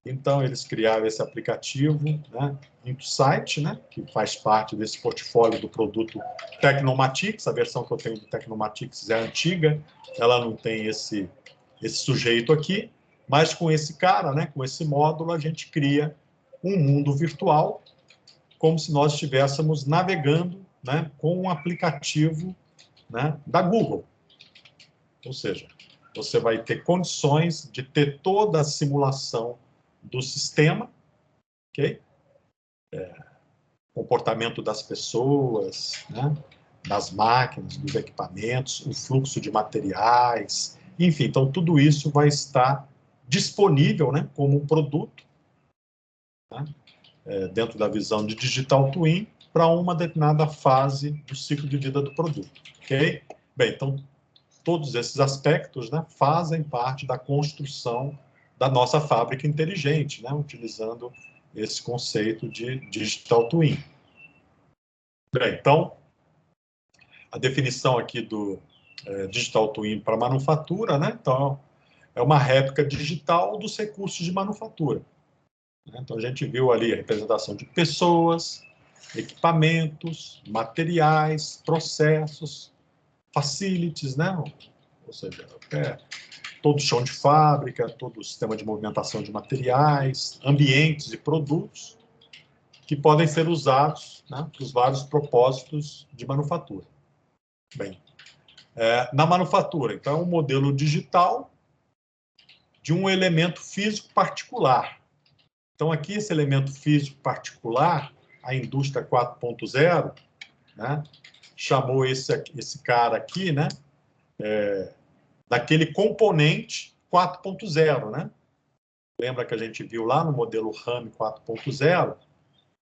Então, eles criaram esse aplicativo, né, Insight, né, que faz parte desse portfólio do produto Tecnomatics. A versão que eu tenho do Tecnomatics é antiga, ela não tem esse sujeito aqui, mas com esse cara, né, com esse módulo, a gente cria um mundo virtual, como se nós estivéssemos navegando, né, com um aplicativo, né, da Google. Ou seja, você vai ter condições de ter toda a simulação do sistema, ok? Comportamento das pessoas, né? Das máquinas, dos equipamentos, o fluxo de materiais, enfim. Então, tudo isso vai estar disponível, né, como um produto, né, dentro da visão de Digital Twin, para uma determinada fase do ciclo de vida do produto, ok? Bem, então, todos esses aspectos, né, fazem parte da construção da nossa fábrica inteligente, né, utilizando esse conceito de Digital Twin. Bem, então, a definição aqui do Digital Twin para manufatura, né, então, é uma réplica digital dos recursos de manufatura. Então, a gente viu ali a representação de pessoas, equipamentos, materiais, processos, facilities, né, ou seja, todo o chão de fábrica, todo o sistema de movimentação de materiais, ambientes e produtos que podem ser usados, né, para os vários propósitos de manufatura. Bem, na manufatura, então, é um modelo digital de um elemento físico particular. Então, aqui, esse elemento físico particular, a indústria 4.0, né, chamou esse cara aqui, né, daquele componente 4.0, né? Lembra que a gente viu lá no modelo RAM 4.0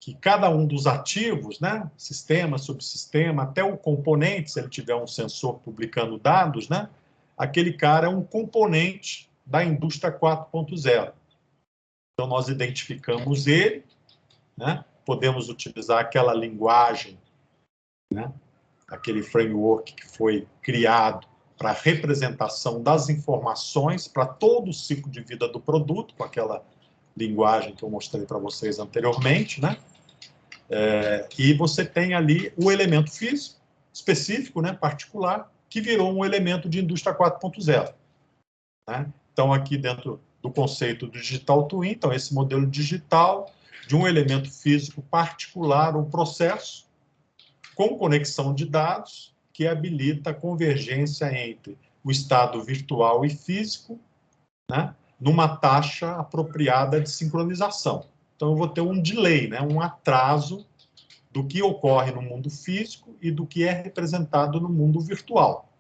que cada um dos ativos, né, sistema, subsistema, até o componente, se ele tiver um sensor publicando dados, né, aquele cara é um componente da indústria 4.0. Então, nós identificamos ele, né, podemos utilizar aquela linguagem, né, aquele framework que foi criado para a representação das informações para todo o ciclo de vida do produto, com aquela linguagem que eu mostrei para vocês anteriormente, né? E você tem ali o elemento físico específico, né, particular, que virou um elemento de indústria 4.0. Né? Então, aqui dentro do conceito do Digital Twin, então, esse modelo digital de um elemento físico particular, um processo, com conexão de dados, que habilita a convergência entre o estado virtual e físico, né, numa taxa apropriada de sincronização. Então, eu vou ter um delay, né, um atraso do que ocorre no mundo físico e do que é representado no mundo virtual.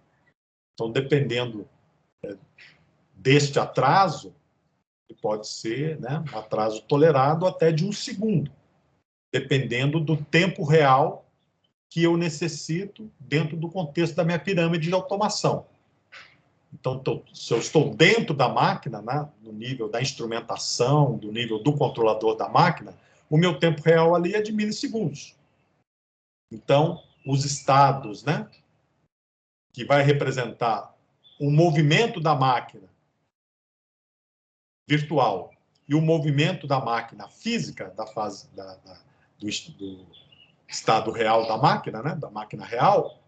Então, dependendo deste atraso, pode ser, né, um atraso tolerado até de 1 segundo, dependendo do tempo real que eu necessito dentro do contexto da minha pirâmide de automação. Então, se eu estou dentro da máquina, né, no nível da instrumentação, do nível do controlador da máquina, o meu tempo real ali é de milissegundos. Então, os estados, né, que vai representar o movimento da máquina virtual e o movimento da máquina física, da fase do estado real da máquina, né, da máquina real,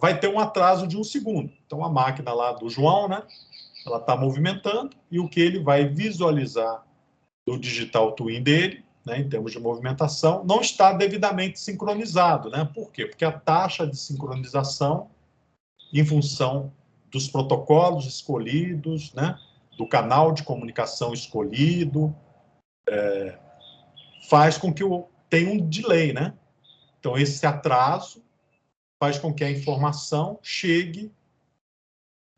vai ter um atraso de 1 segundo. Então, a máquina lá do João, né, ela está movimentando e o que ele vai visualizar do digital twin dele, né, em termos de movimentação, não está devidamente sincronizado. Né? Por quê? Porque a taxa de sincronização, em função dos protocolos escolhidos, né, do canal de comunicação escolhido, faz com que tenha um delay. Né? Então, esse atraso faz com que a informação chegue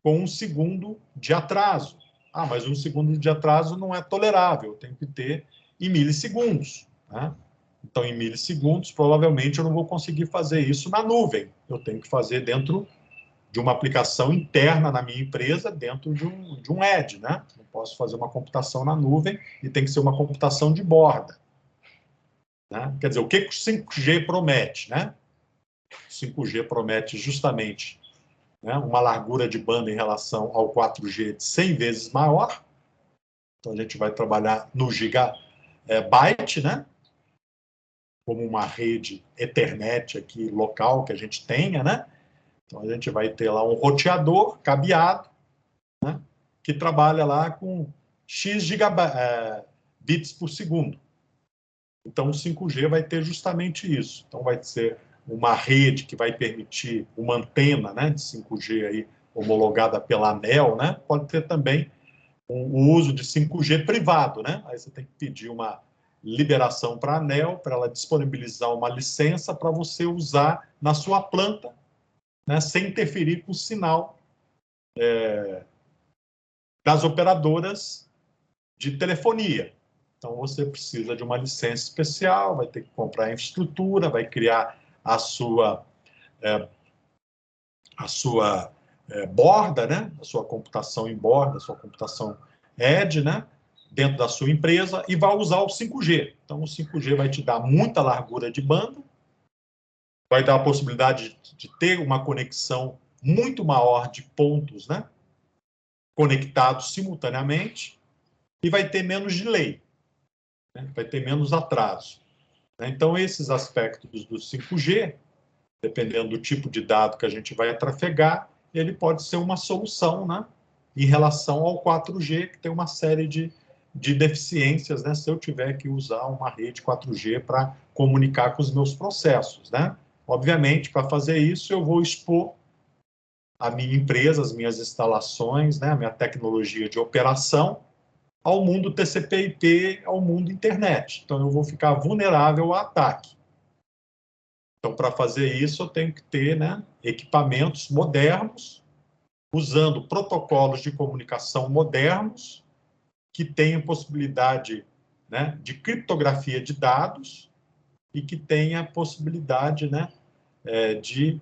com 1 segundo de atraso. Ah, mas 1 segundo de atraso não é tolerável, eu tenho que ter em milissegundos. Né? Então, em milissegundos, provavelmente eu não vou conseguir fazer isso na nuvem. Eu tenho que fazer dentro de uma aplicação interna na minha empresa, dentro de um edge. Né? Não posso fazer uma computação na nuvem e tem que ser uma computação de borda. Né? Quer dizer, o que o 5G promete? Né? O 5G promete justamente, né, uma largura de banda em relação ao 4G de 100 vezes maior. Então, a gente vai trabalhar no gigabyte, né, como uma rede Ethernet aqui local que a gente tenha. Né? Então, a gente vai ter lá um roteador cabeado, né, que trabalha lá com X bits por segundo. Então, o 5G vai ter justamente isso. Então, vai ser uma rede que vai permitir uma antena, né, de 5G aí, homologada pela ANEEL, né? Pode ter também o uso de 5G privado. Né? Aí você tem que pedir uma liberação para a ANEEL, para ela disponibilizar uma licença para você usar na sua planta, né, sem interferir com o sinal das operadoras de telefonia. Então, você precisa de uma licença especial, vai ter que comprar a infraestrutura, vai criar a sua borda, né? A sua computação em borda, a sua computação edge, né? Dentro da sua empresa, e vai usar o 5G. Então, o 5G vai te dar muita largura de banda, vai dar a possibilidade de ter uma conexão muito maior de pontos, né, conectados simultaneamente, e vai ter menos delay, né? Vai ter menos atraso. Então, esses aspectos do 5G, dependendo do tipo de dado que a gente vai trafegar, ele pode ser uma solução, né, em relação ao 4G, que tem uma série de deficiências, né, se eu tiver que usar uma rede 4G para comunicar com os meus processos. Né? Obviamente, para fazer isso, eu vou expor a minha empresa, as minhas instalações, né, a minha tecnologia de operação, ao mundo TCP/IP, ao mundo internet. Então, eu vou ficar vulnerável a ataque. Então, para fazer isso, eu tenho que ter, né, equipamentos modernos, usando protocolos de comunicação modernos, que tenham possibilidade, né, de criptografia de dados e que tenha possibilidade, né, de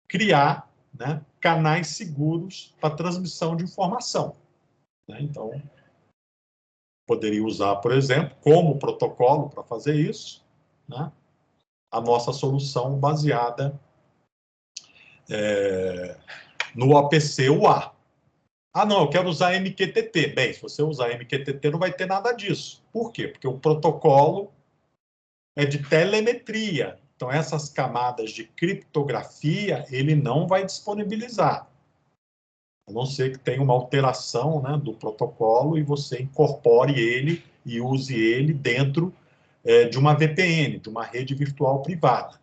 criar, né, canais seguros para transmissão de informação. Né? Então, poderia usar, por exemplo, como protocolo para fazer isso, né, a nossa solução baseada no OPC-UA. Ah, não, eu quero usar MQTT. Bem, se você usar MQTT, não vai ter nada disso. Por quê? Porque o protocolo é de telemetria. Então, essas camadas de criptografia, ele não vai disponibilizar. A não ser que tenha uma alteração, né, do protocolo e você incorpore ele e use ele dentro de uma VPN, de uma rede virtual privada.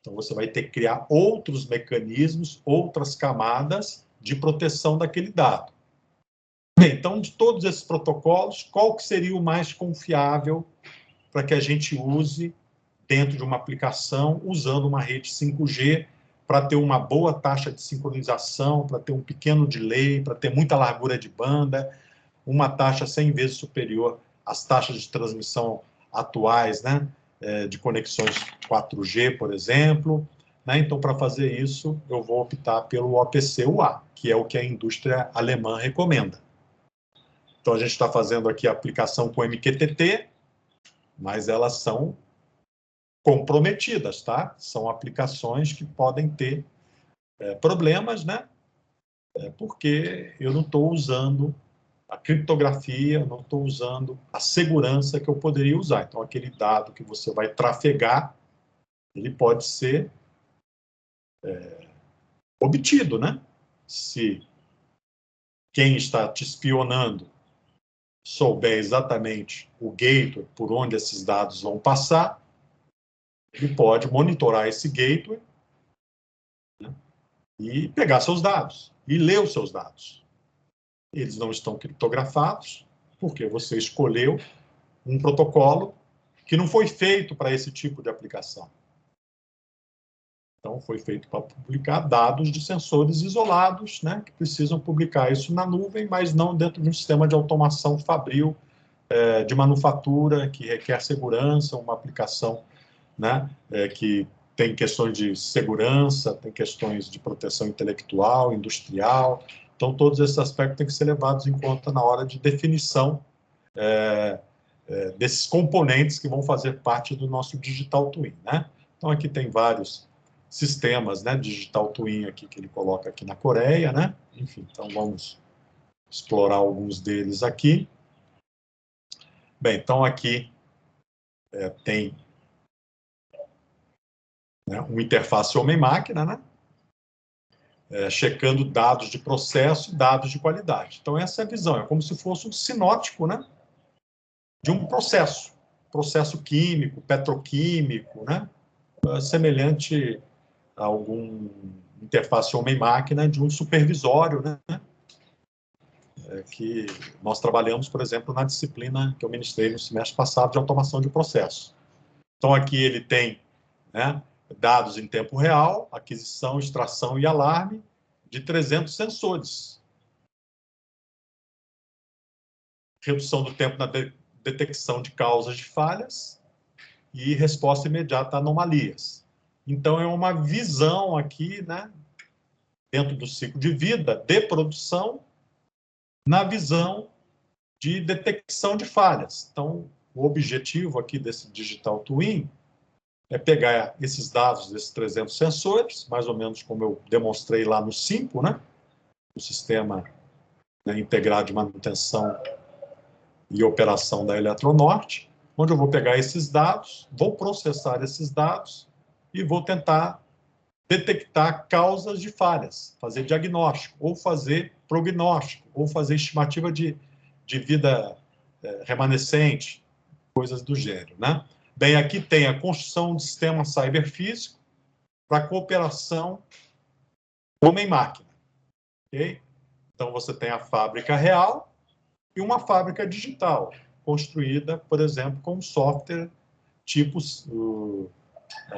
Então, você vai ter que criar outros mecanismos, outras camadas de proteção daquele dado. Bem, então, de todos esses protocolos, qual que seria o mais confiável para que a gente use dentro de uma aplicação, usando uma rede 5G, para ter uma boa taxa de sincronização, para ter um pequeno delay, para ter muita largura de banda, uma taxa 100 vezes superior às taxas de transmissão atuais, né, de conexões 4G, por exemplo, né? Então, para fazer isso, eu vou optar pelo OPC-UA, que é o que a indústria alemã recomenda. Então, a gente está fazendo aqui a aplicação com MQTT, mas elas são comprometidas, tá? São aplicações que podem ter problemas, né? Porque eu não estou usando a criptografia, eu não estou usando a segurança que eu poderia usar. Então, aquele dado que você vai trafegar, ele pode ser obtido, né? Se quem está te espionando souber exatamente o gateway por onde esses dados vão passar, ele pode monitorar esse gateway, né, e pegar seus dados, e ler os seus dados. Eles não estão criptografados, porque você escolheu um protocolo que não foi feito para esse tipo de aplicação. Então, foi feito para publicar dados de sensores isolados, né, que precisam publicar isso na nuvem, mas não dentro de um sistema de automação fabril, de manufatura, que requer segurança, uma aplicação, né, que tem questões de segurança, tem questões de proteção intelectual, industrial. Então, todos esses aspectos têm que ser levados em conta na hora de definição desses componentes que vão fazer parte do nosso Digital Twin, né? Então, aqui tem vários sistemas, né, Digital Twin aqui que ele coloca aqui na Coreia, né? Enfim, então vamos explorar alguns deles aqui. Bem, então aqui tem, né, uma interface homem-máquina, né? Checando dados de processo e dados de qualidade. Então, essa é a visão, é como se fosse um sinótipo, né, de um processo químico, petroquímico, né, semelhante a algum interface homem-máquina de um supervisório, né, que nós trabalhamos, por exemplo, na disciplina que eu ministrei no semestre passado de automação de processo. Então, aqui ele tem, né, dados em tempo real, aquisição, extração e alarme de 300 sensores. Redução do tempo na detecção de causas de falhas e resposta imediata a anomalias. Então, é uma visão aqui, né, dentro do ciclo de vida, de produção, na visão de detecção de falhas. Então, o objetivo aqui desse Digital Twin é pegar esses dados desses 300 sensores, mais ou menos como eu demonstrei lá no SIMPO, né, o Sistema, né, Integrado de Manutenção e Operação da Eletronorte, onde eu vou pegar esses dados, vou processar esses dados e vou tentar detectar causas de falhas, fazer diagnóstico, ou fazer prognóstico, ou fazer estimativa de vida remanescente, coisas do gênero, né? Bem, aqui tem a construção de sistema cyberfísico para cooperação homem-máquina, ok? Então, você tem a fábrica real e uma fábrica digital, construída, por exemplo, com um software tipo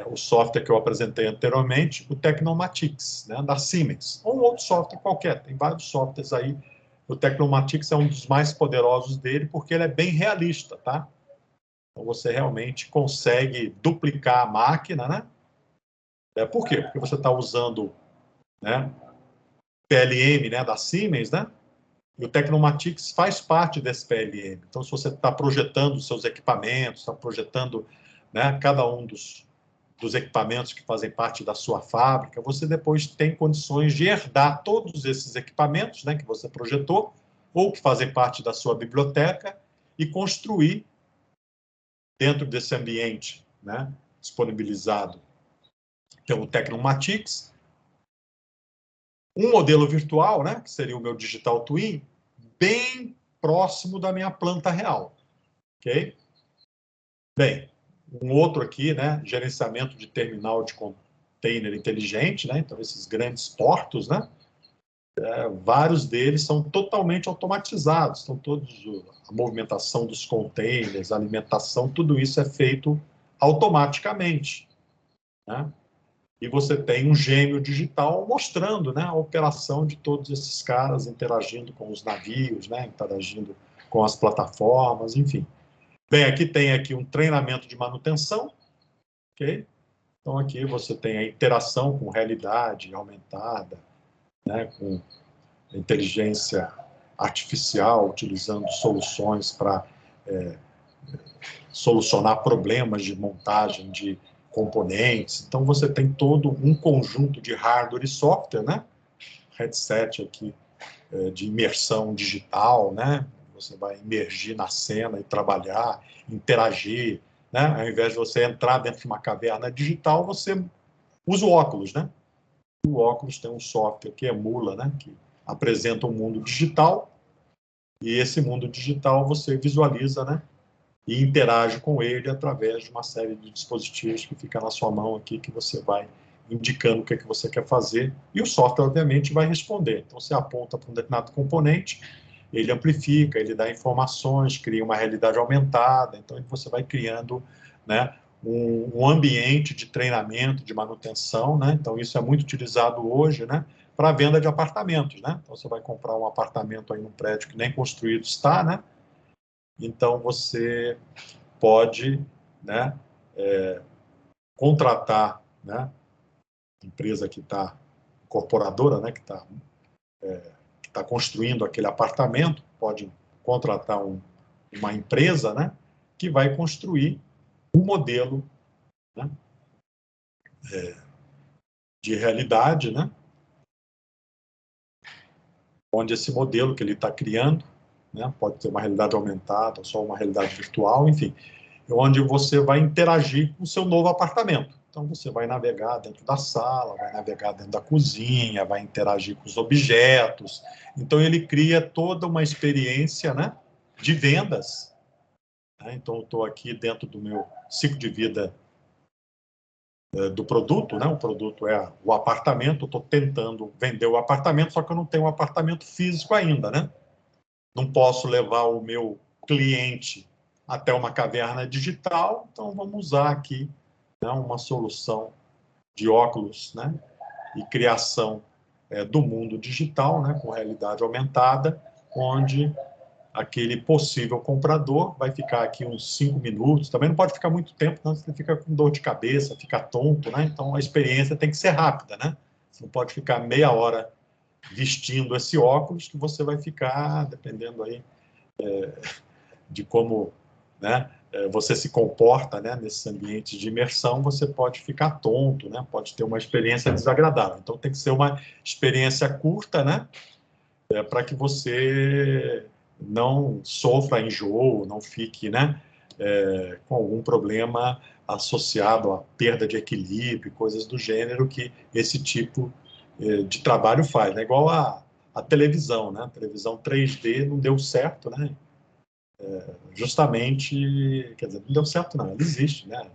o software que eu apresentei anteriormente, o Tecnomatics, né, da Siemens, ou um outro software qualquer, tem vários softwares aí. O Tecnomatics é um dos mais poderosos dele, porque ele é bem realista, tá? Então, você realmente consegue duplicar a máquina, né? Por quê? Porque você está usando, né, PLM, né, da Siemens, né? E o Tecnomatics faz parte desse PLM. Então, se você está projetando os seus equipamentos, está projetando, né, cada um dos equipamentos que fazem parte da sua fábrica, você depois tem condições de herdar todos esses equipamentos, né, que você projetou, ou que fazem parte da sua biblioteca, e construir, dentro desse ambiente, né, disponibilizado pelo Tecnomatics, um modelo virtual, né, que seria o meu Digital Twin, bem próximo da minha planta real. Ok? Bem, um outro aqui, né, gerenciamento de terminal de container inteligente, né, então esses grandes portos, né, vários deles são totalmente automatizados, então a movimentação dos containers, a alimentação, tudo isso é feito automaticamente, né? E você tem um gêmeo digital mostrando, né, a operação de todos esses caras interagindo com os navios, né, interagindo com as plataformas, enfim. Bem, aqui tem aqui um treinamento de manutenção, ok? Então, aqui você tem a interação com realidade aumentada, né, com inteligência artificial, utilizando soluções para solucionar problemas de montagem de componentes. Então, você tem todo um conjunto de hardware e software, né? Headset aqui de imersão digital, né? Você vai imergir na cena e trabalhar, interagir, né? Ao invés de você entrar dentro de uma caverna digital, você usa o óculos, né? O óculos tem um software que emula, né? Que apresenta um mundo digital, e esse mundo digital você visualiza, né? E interage com ele através de uma série de dispositivos que fica na sua mão aqui, que você vai indicando o que é que você quer fazer, e o software, obviamente, vai responder. Então, você aponta para um determinado componente, ele amplifica, ele dá informações, cria uma realidade aumentada, então você vai criando, né, um ambiente de treinamento, de manutenção, né? Então, isso é muito utilizado hoje, né, para a venda de apartamentos, né? Então, você vai comprar um apartamento aí num prédio que nem construído está, né? Então, você pode, né, contratar, né, empresa que está, incorporadora, né, que está construindo aquele apartamento, pode contratar uma empresa, né, que vai construir um modelo, né, de realidade, né, onde esse modelo que ele está criando, né, pode ter uma realidade aumentada, ou só uma realidade virtual, enfim, onde você vai interagir com o seu novo apartamento. Então, você vai navegar dentro da sala, vai navegar dentro da cozinha, vai interagir com os objetos. Então, ele cria toda uma experiência, né, de vendas. Né? Então, eu estou aqui dentro do meu ciclo de vida do produto, né? O produto é o apartamento, eu estou tentando vender o apartamento, só que eu não tenho um apartamento físico ainda, né? Não posso levar o meu cliente até uma caverna digital, então vamos usar aqui, né, uma solução de óculos, né, e criação do mundo digital, né, com realidade aumentada, onde aquele possível comprador vai ficar aqui uns 5 minutos, também não pode ficar muito tempo, senão você fica com dor de cabeça, fica tonto, né? Então a experiência tem que ser rápida, né? Você não pode ficar meia hora vestindo esse óculos, que você vai ficar, dependendo aí de como, né, você se comporta, né, nesses ambientes de imersão, você pode ficar tonto, né, pode ter uma experiência desagradável. Então, tem que ser uma experiência curta, né, para que você não sofra enjoo, não fique, né, com algum problema associado à perda de equilíbrio, coisas do gênero que esse tipo de trabalho faz. É igual a televisão, né? A televisão 3D não deu certo, né? Justamente, quer dizer, não deu certo não, ela existe, né?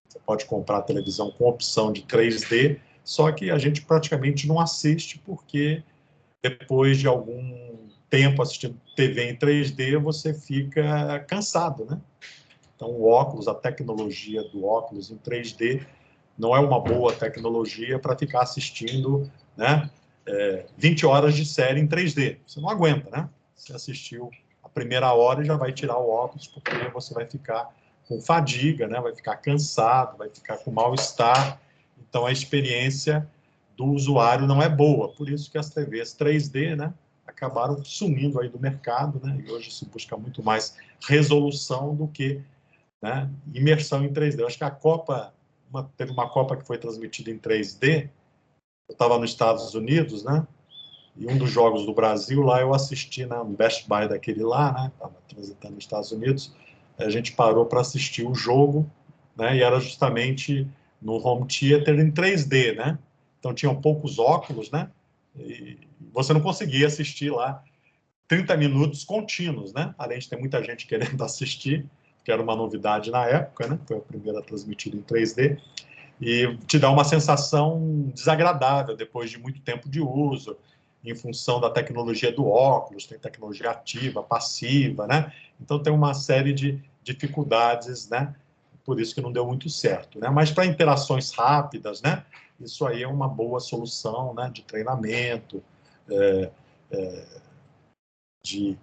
Você pode comprar a televisão com opção de 3D, só que a gente praticamente não assiste porque depois de algum tempo assistindo TV em 3D, você fica cansado, né? Então, o óculos, a tecnologia do óculos em 3D não é uma boa tecnologia para ficar assistindo, né, 20 horas de série em 3D. Você não aguenta, né? Você assistiu a primeira hora e já vai tirar o óculos porque você vai ficar com fadiga, né? Vai ficar cansado, vai ficar com mal-estar. Então, a experiência do usuário não é boa. Por isso que as TVs 3D, né, acabaram sumindo aí do mercado, né? E hoje se busca muito mais resolução do que, né, imersão em 3D. Eu acho que a Copa, teve uma Copa que foi transmitida em 3D, eu estava nos Estados Unidos, né, e um dos jogos do Brasil lá eu assisti, né, no Best Buy daquele lá, né, estava transitando nos Estados Unidos, a gente parou para assistir o jogo, né, e era justamente no home theater em 3D, né, então tinham poucos óculos, né, e você não conseguia assistir lá 30 minutos contínuos, né, além de ter muita gente querendo assistir, que era uma novidade na época, né, foi a primeira transmitida em 3D, e te dá uma sensação desagradável depois de muito tempo de uso, em função da tecnologia do óculos, tem tecnologia ativa, passiva, né? Então tem uma série de dificuldades, né? Por isso que não deu muito certo, né? Mas para interações rápidas, né? Isso aí é uma boa solução, né? De treinamento, de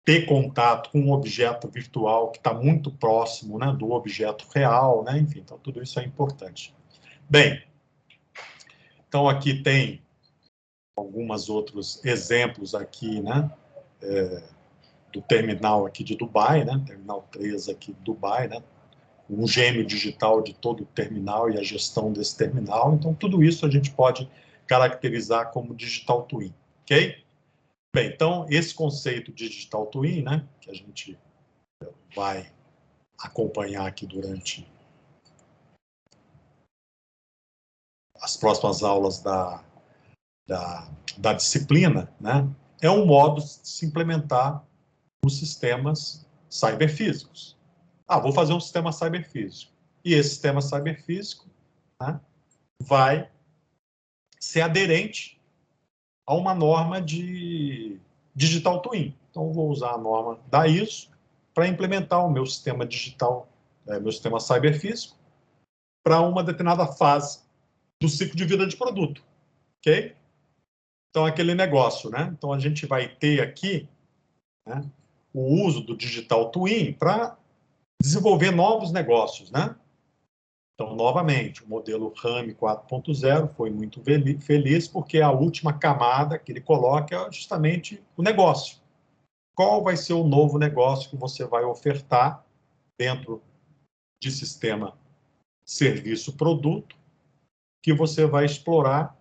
ter contato com um objeto virtual que está muito próximo, né, do objeto real, né? Enfim, então tudo isso é importante. Bem, então aqui tem alguns outros exemplos aqui, né, do terminal aqui de Dubai, né, terminal 3 aqui de Dubai, né, um gêmeo digital de todo o terminal e a gestão desse terminal. Então, tudo isso a gente pode caracterizar como digital twin, ok? Bem, então, esse conceito de digital twin, né, que a gente vai acompanhar aqui durante as próximas aulas da disciplina, né, é um modo de se implementar os sistemas cyberfísicos. Vou fazer um sistema cyberfísico. E esse sistema cyberfísico, né, vai ser aderente a uma norma de digital twin. Então, vou usar a norma da ISO para implementar o meu sistema digital, meu sistema cyberfísico, para uma determinada fase do ciclo de vida de produto. Ok? Então, aquele negócio, né? Então, a gente vai ter aqui, né, o uso do digital twin para desenvolver novos negócios, né? Então, novamente, o modelo RAM 4.0 foi muito feliz porque a última camada que ele coloca é justamente o negócio. Qual vai ser o novo negócio que você vai ofertar dentro de sistema serviço-produto que você vai explorar,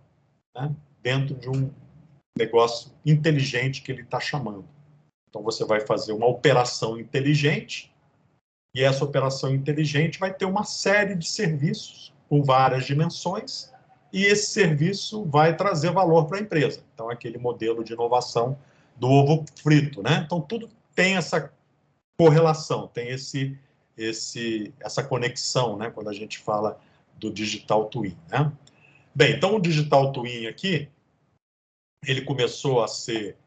né, dentro de um negócio inteligente que ele está chamando. Então, você vai fazer uma operação inteligente e essa operação inteligente vai ter uma série de serviços com várias dimensões e esse serviço vai trazer valor para a empresa. Então, aquele modelo de inovação do ovo frito, né? Então, tudo tem essa correlação, tem essa conexão, né? Quando a gente fala do digital twin, né? Bem, então o digital twin aqui, ele começou a ser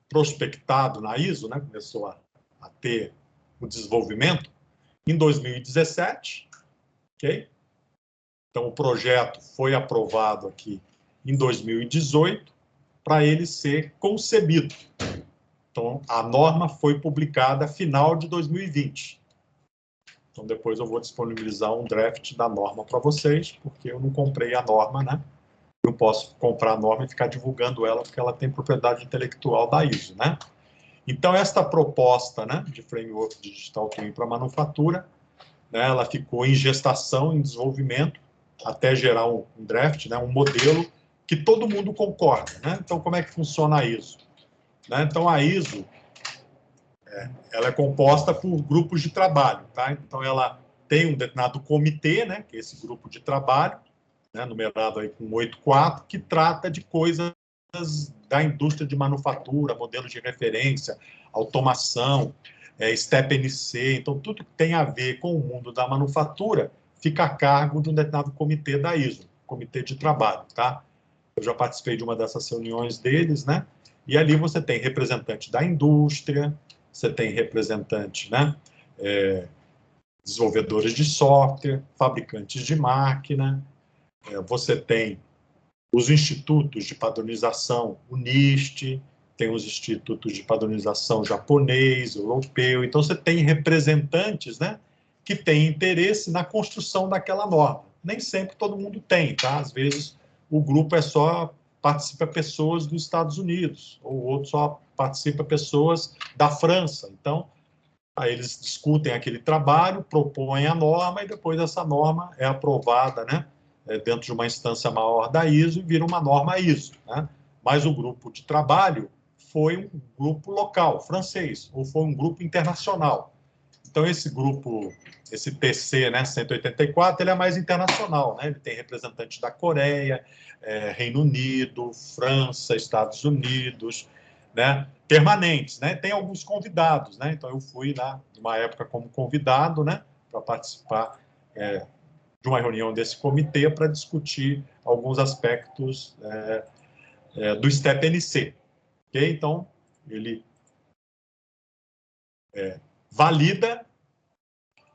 prospectado na ISO, né? Começou a ter o desenvolvimento em 2017, ok? Então, o projeto foi aprovado aqui em 2018 para ele ser concebido. Então, a norma foi publicada final de 2020. Então, depois eu vou disponibilizar um draft da norma para vocês, porque eu não comprei a norma, né? Eu posso comprar a norma e ficar divulgando ela, porque ela tem propriedade intelectual da ISO, né? Então, esta proposta, né, de framework de digital twin para manufatura, né, ela ficou em gestação, em desenvolvimento, até gerar um draft, né, um modelo que todo mundo concorda, né? Então, como é que funciona a ISO? Né? Então, a ISO ela é composta por grupos de trabalho, tá? Então, ela tem um determinado comitê, né, que é esse grupo de trabalho, né, numerado aí com 8.4, que trata de coisas da indústria de manufatura, modelos de referência, automação, STEP NC, então tudo que tem a ver com o mundo da manufatura fica a cargo de um determinado comitê da ISO, comitê de trabalho, tá? Eu já participei de uma dessas reuniões deles, né? E ali você tem representante da indústria, você tem representante, né, desenvolvedores de software, fabricantes de máquina, você tem os institutos de padronização, o NIST, tem os institutos de padronização japonês, europeu, então você tem representantes, né, que têm interesse na construção daquela norma. Nem sempre todo mundo tem, tá? Às vezes o grupo participa pessoas dos Estados Unidos, ou outro só participa pessoas da França. Então, aí eles discutem aquele trabalho, propõem a norma, e depois essa norma é aprovada, né, dentro de uma instância maior da ISO e vira uma norma ISO, né? Mas o grupo de trabalho foi um grupo local, francês, ou foi um grupo internacional. Então, esse grupo, esse TC, né, 184, ele é mais internacional, né? Ele tem representantes da Coreia, Reino Unido, França, Estados Unidos, né, permanentes, né? Tem alguns convidados, né? Então, eu fui lá, numa época, como convidado, né, para participar de uma reunião desse comitê para discutir alguns aspectos do STEP NC. Okay? Então, ele valida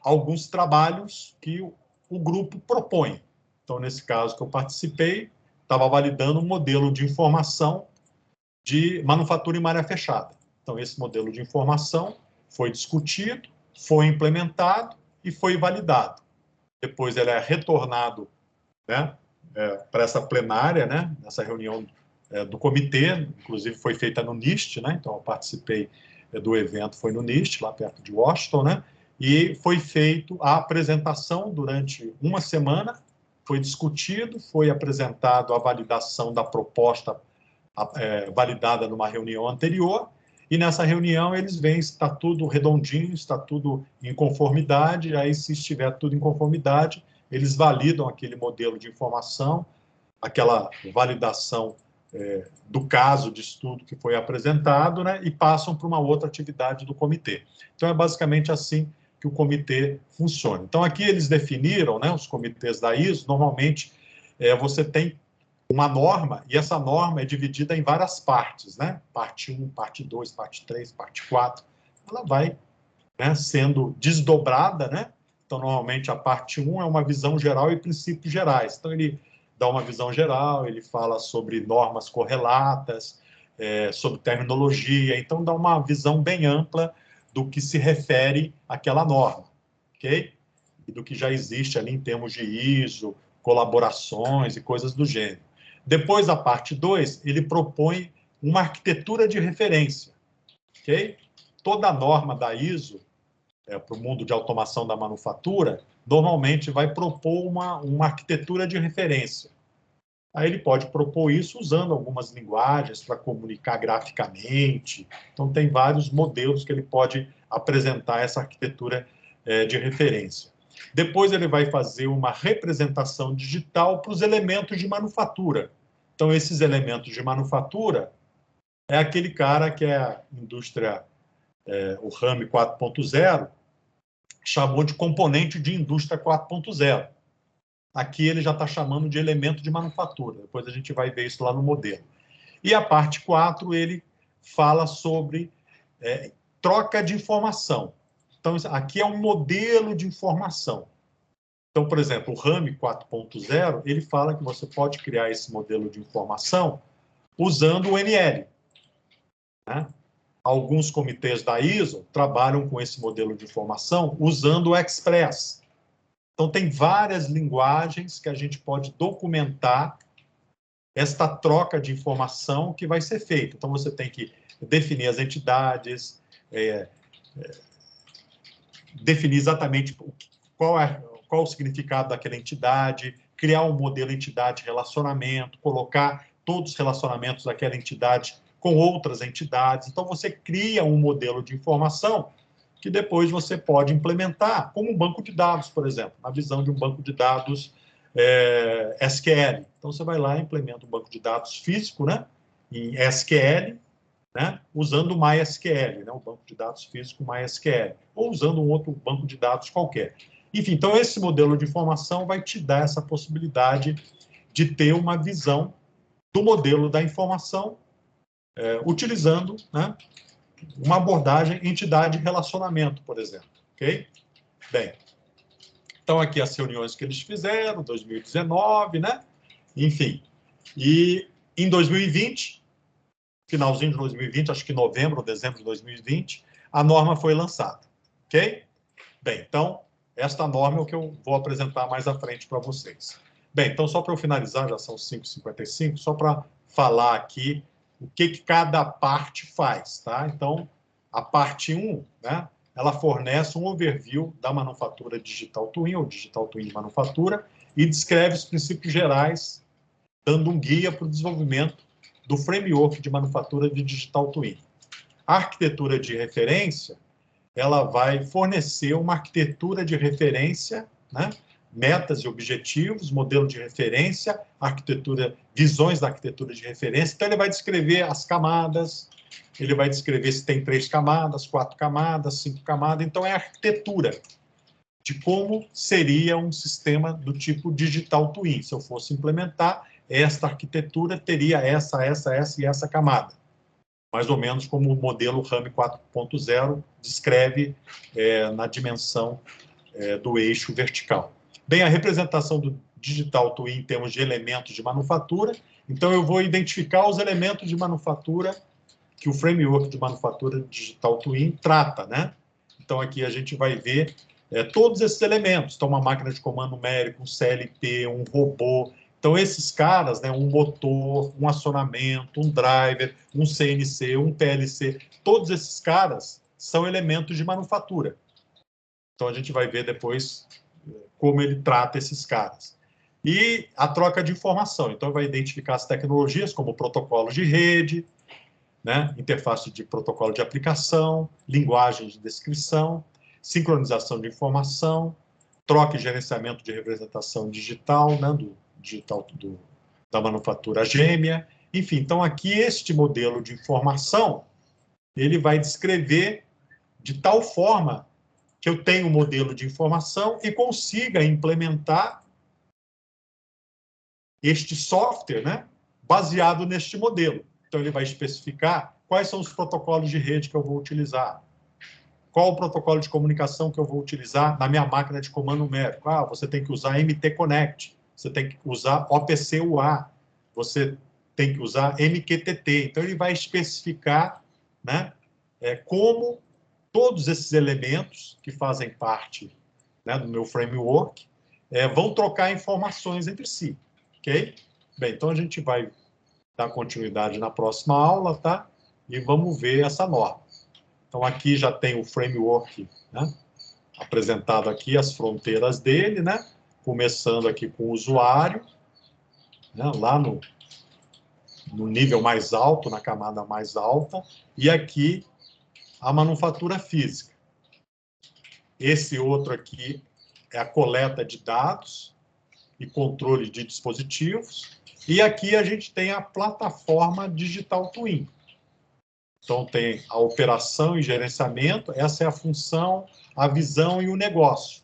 alguns trabalhos que o grupo propõe. Então, nesse caso que eu participei, estava validando um modelo de informação de manufatura em malha fechada. Então, esse modelo de informação foi discutido, foi implementado e foi validado. Depois ele é retornado, né, para essa plenária, né, nessa reunião do comitê, inclusive foi feita no NIST, né, então eu participei do evento, foi no NIST, lá perto de Washington, né, e foi feita a apresentação durante uma semana, foi discutido, foi apresentado a validação da proposta validada numa reunião anterior, e nessa reunião eles veem se está tudo redondinho, está tudo em conformidade, aí se estiver tudo em conformidade, eles validam aquele modelo de informação, aquela validação do caso de estudo que foi apresentado, né, e passam para uma outra atividade do comitê. Então, é basicamente assim que o comitê funciona. Então, aqui eles definiram, né, os comitês da ISO, normalmente você tem uma norma, e essa norma é dividida em várias partes, né? Parte 1, parte 2, parte 3, parte 4. Ela vai, né, sendo desdobrada, né? Então, normalmente, a parte 1 é uma visão geral e princípios gerais. Então, ele dá uma visão geral, ele fala sobre normas correlatas, sobre terminologia, então dá uma visão bem ampla do que se refere àquela norma, ok? E do que já existe ali em termos de ISO, colaborações e coisas do gênero. Depois, a parte 2, ele propõe uma arquitetura de referência, ok? Toda norma da ISO, para o mundo de automação da manufatura, normalmente vai propor uma arquitetura de referência. Aí ele pode propor isso usando algumas linguagens para comunicar graficamente. Então, tem vários modelos que ele pode apresentar essa arquitetura de referência. Depois, ele vai fazer uma representação digital para os elementos de manufatura. Então, esses elementos de manufatura é aquele cara que é a indústria, o RAM 4.0, chamou de componente de indústria 4.0. Aqui ele já está chamando de elemento de manufatura. Depois a gente vai ver isso lá no modelo. E a parte 4, ele fala sobre troca de informação. Então, aqui é um modelo de informação. Então, por exemplo, o RAM 4.0, ele fala que você pode criar esse modelo de informação usando o NL. Né? Alguns comitês da ISO trabalham com esse modelo de informação usando o Express. Então, tem várias linguagens que a gente pode documentar esta troca de informação que vai ser feita. Então, você tem que definir as entidades, definir exatamente qual o significado daquela entidade, criar um modelo entidade-relacionamento, colocar todos os relacionamentos daquela entidade com outras entidades. Então, você cria um modelo de informação que depois você pode implementar, como um banco de dados, por exemplo, na visão de um banco de dados SQL. Então, você vai lá e implementa um banco de dados físico, né, em SQL, né, usando o MySQL, né, o banco de dados físico MySQL, ou usando um outro banco de dados qualquer. Enfim, então, esse modelo de informação vai te dar essa possibilidade de ter uma visão do modelo da informação, utilizando, né, uma abordagem entidade-relacionamento, por exemplo, ok? Bem, então aqui as reuniões que eles fizeram, 2019, né? Enfim, e em 2020, finalzinho de 2020, acho que novembro ou dezembro de 2020, a norma foi lançada, ok? Bem, então, esta norma é o que eu vou apresentar mais à frente para vocês. Bem, então, só para eu finalizar, já são 5h55, só para falar aqui o que cada parte faz, tá? Então, a parte 1, né, ela fornece um overview da manufatura Digital Twin, ou Digital Twin de manufatura, e descreve os princípios gerais, dando um guia para o desenvolvimento do framework de manufatura de Digital Twin. A arquitetura de referência, ela vai fornecer uma arquitetura de referência, né, metas e objetivos, modelo de referência, arquitetura, visões da arquitetura de referência. Então, ele vai descrever as camadas, ele vai descrever se tem 3 camadas, 4 camadas, 5 camadas. Então, é a arquitetura de como seria um sistema do tipo Digital Twin. Se eu fosse implementar, esta arquitetura teria essa e essa camada. Mais ou menos como o modelo RAM 4.0 descreve na dimensão do eixo vertical. Bem, a representação do Digital Twin em termos de elementos de manufatura. Então, eu vou identificar os elementos de manufatura que o framework de manufatura digital Twin trata, né? Então, aqui a gente vai ver todos esses elementos. Então, uma máquina de comando numérico, um CLP, um robô. Então, esses caras, né, um motor, um acionamento, um driver, um CNC, um PLC, todos esses caras são elementos de manufatura. Então, a gente vai ver depois como ele trata esses caras. E a troca de informação. Então, vai identificar as tecnologias como protocolos de rede, né, interface de protocolo de aplicação, linguagem de descrição, sincronização de informação, troca e gerenciamento de representação digital, né, do digital da manufatura gêmea. Enfim, então aqui este modelo de informação, ele vai descrever de tal forma que eu tenho um modelo de informação e consiga implementar este software, né, baseado neste modelo. Então, ele vai especificar quais são os protocolos de rede que eu vou utilizar, qual o protocolo de comunicação que eu vou utilizar na minha máquina de comando numérico. Ah, você tem que usar MT-Connect, você tem que usar OPC-UA, você tem que usar MQTT. Então, ele vai especificar, né, como todos esses elementos que fazem parte, né, do meu framework vão trocar informações entre si, ok? Bem, então a gente vai dar continuidade na próxima aula, tá? E vamos ver essa norma. Então, aqui já tem o framework, né, apresentado aqui, as fronteiras dele, né? Começando aqui com o usuário, né, lá no nível mais alto, na camada mais alta, e aqui a manufatura física. Esse outro aqui é a coleta de dados e controle de dispositivos. E aqui a gente tem a plataforma Digital Twin. Então, tem a operação e gerenciamento, essa é a função, a visão e o negócio.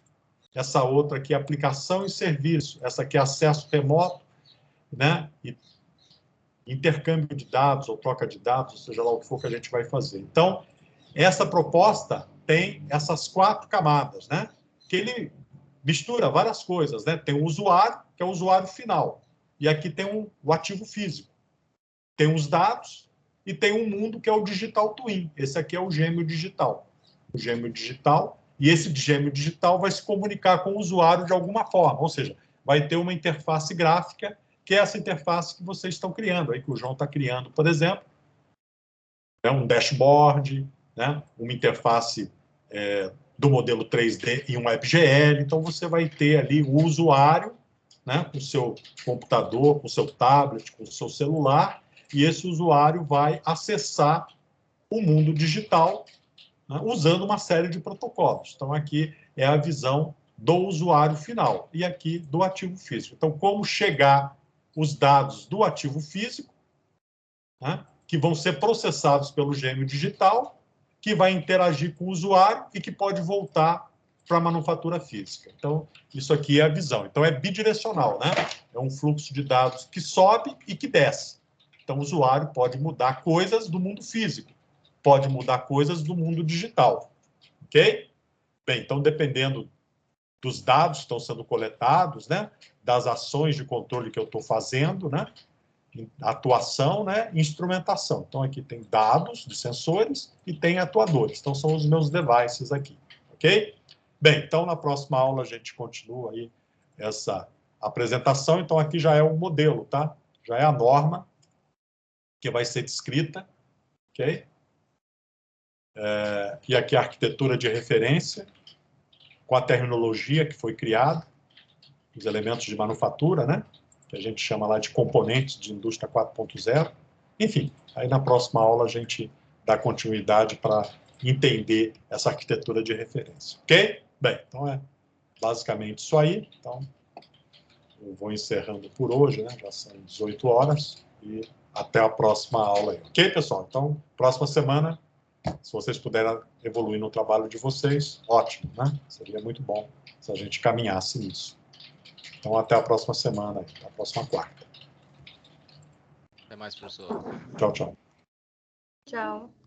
Essa outra aqui é aplicação e serviço, essa aqui é acesso remoto, né? E intercâmbio de dados ou troca de dados, seja lá o que for que a gente vai fazer. Então, essa proposta tem essas 4 camadas, né? Que ele mistura várias coisas, né? Tem o usuário, que é o usuário final. E aqui tem o ativo físico. Tem os dados e tem um mundo que é o Digital Twin. Esse aqui é o gêmeo digital. O gêmeo digital, e esse gêmeo digital vai se comunicar com o usuário de alguma forma, ou seja, vai ter uma interface gráfica, que é essa interface que vocês estão criando, aí que o João está criando, por exemplo, né, um dashboard, né, uma interface do modelo 3D e um WebGL. Então, você vai ter ali o usuário, né, com o seu computador, com o seu tablet, com o seu celular, e esse usuário vai acessar o mundo digital, né, usando uma série de protocolos. Então, aqui é a visão do usuário final e aqui do ativo físico. Então, como chegar os dados do ativo físico, né, que vão ser processados pelo gêmeo digital, que vai interagir com o usuário e que pode voltar para a manufatura física. Então, isso aqui é a visão. Então, é bidirecional, né? É um fluxo de dados que sobe e que desce. Então, o usuário pode mudar coisas do mundo físico, pode mudar coisas do mundo digital. Ok? Bem, então, dependendo dos dados que estão sendo coletados, né? Das ações de controle que eu estou fazendo, né? Atuação, né? Instrumentação. Então, aqui tem dados de sensores e tem atuadores. Então, são os meus devices aqui. Ok? Bem, então, na próxima aula, a gente continua aí essa apresentação. Então, aqui já é o modelo, tá? Já é a norma que vai ser descrita, ok? E aqui a arquitetura de referência, com a terminologia que foi criada, os elementos de manufatura, né? Que a gente chama lá de componentes de indústria 4.0. Enfim, aí na próxima aula a gente dá continuidade para entender essa arquitetura de referência, ok? Bem, então é basicamente isso aí. Então, eu vou encerrando por hoje, né? Já são 18 horas e até a próxima aula aí. Ok, pessoal? Então, próxima semana, se vocês puderem evoluir no trabalho de vocês, ótimo, né? Seria muito bom se a gente caminhasse nisso. Então, até a próxima semana, a próxima quarta. Até mais, professor. Tchau, tchau. Tchau.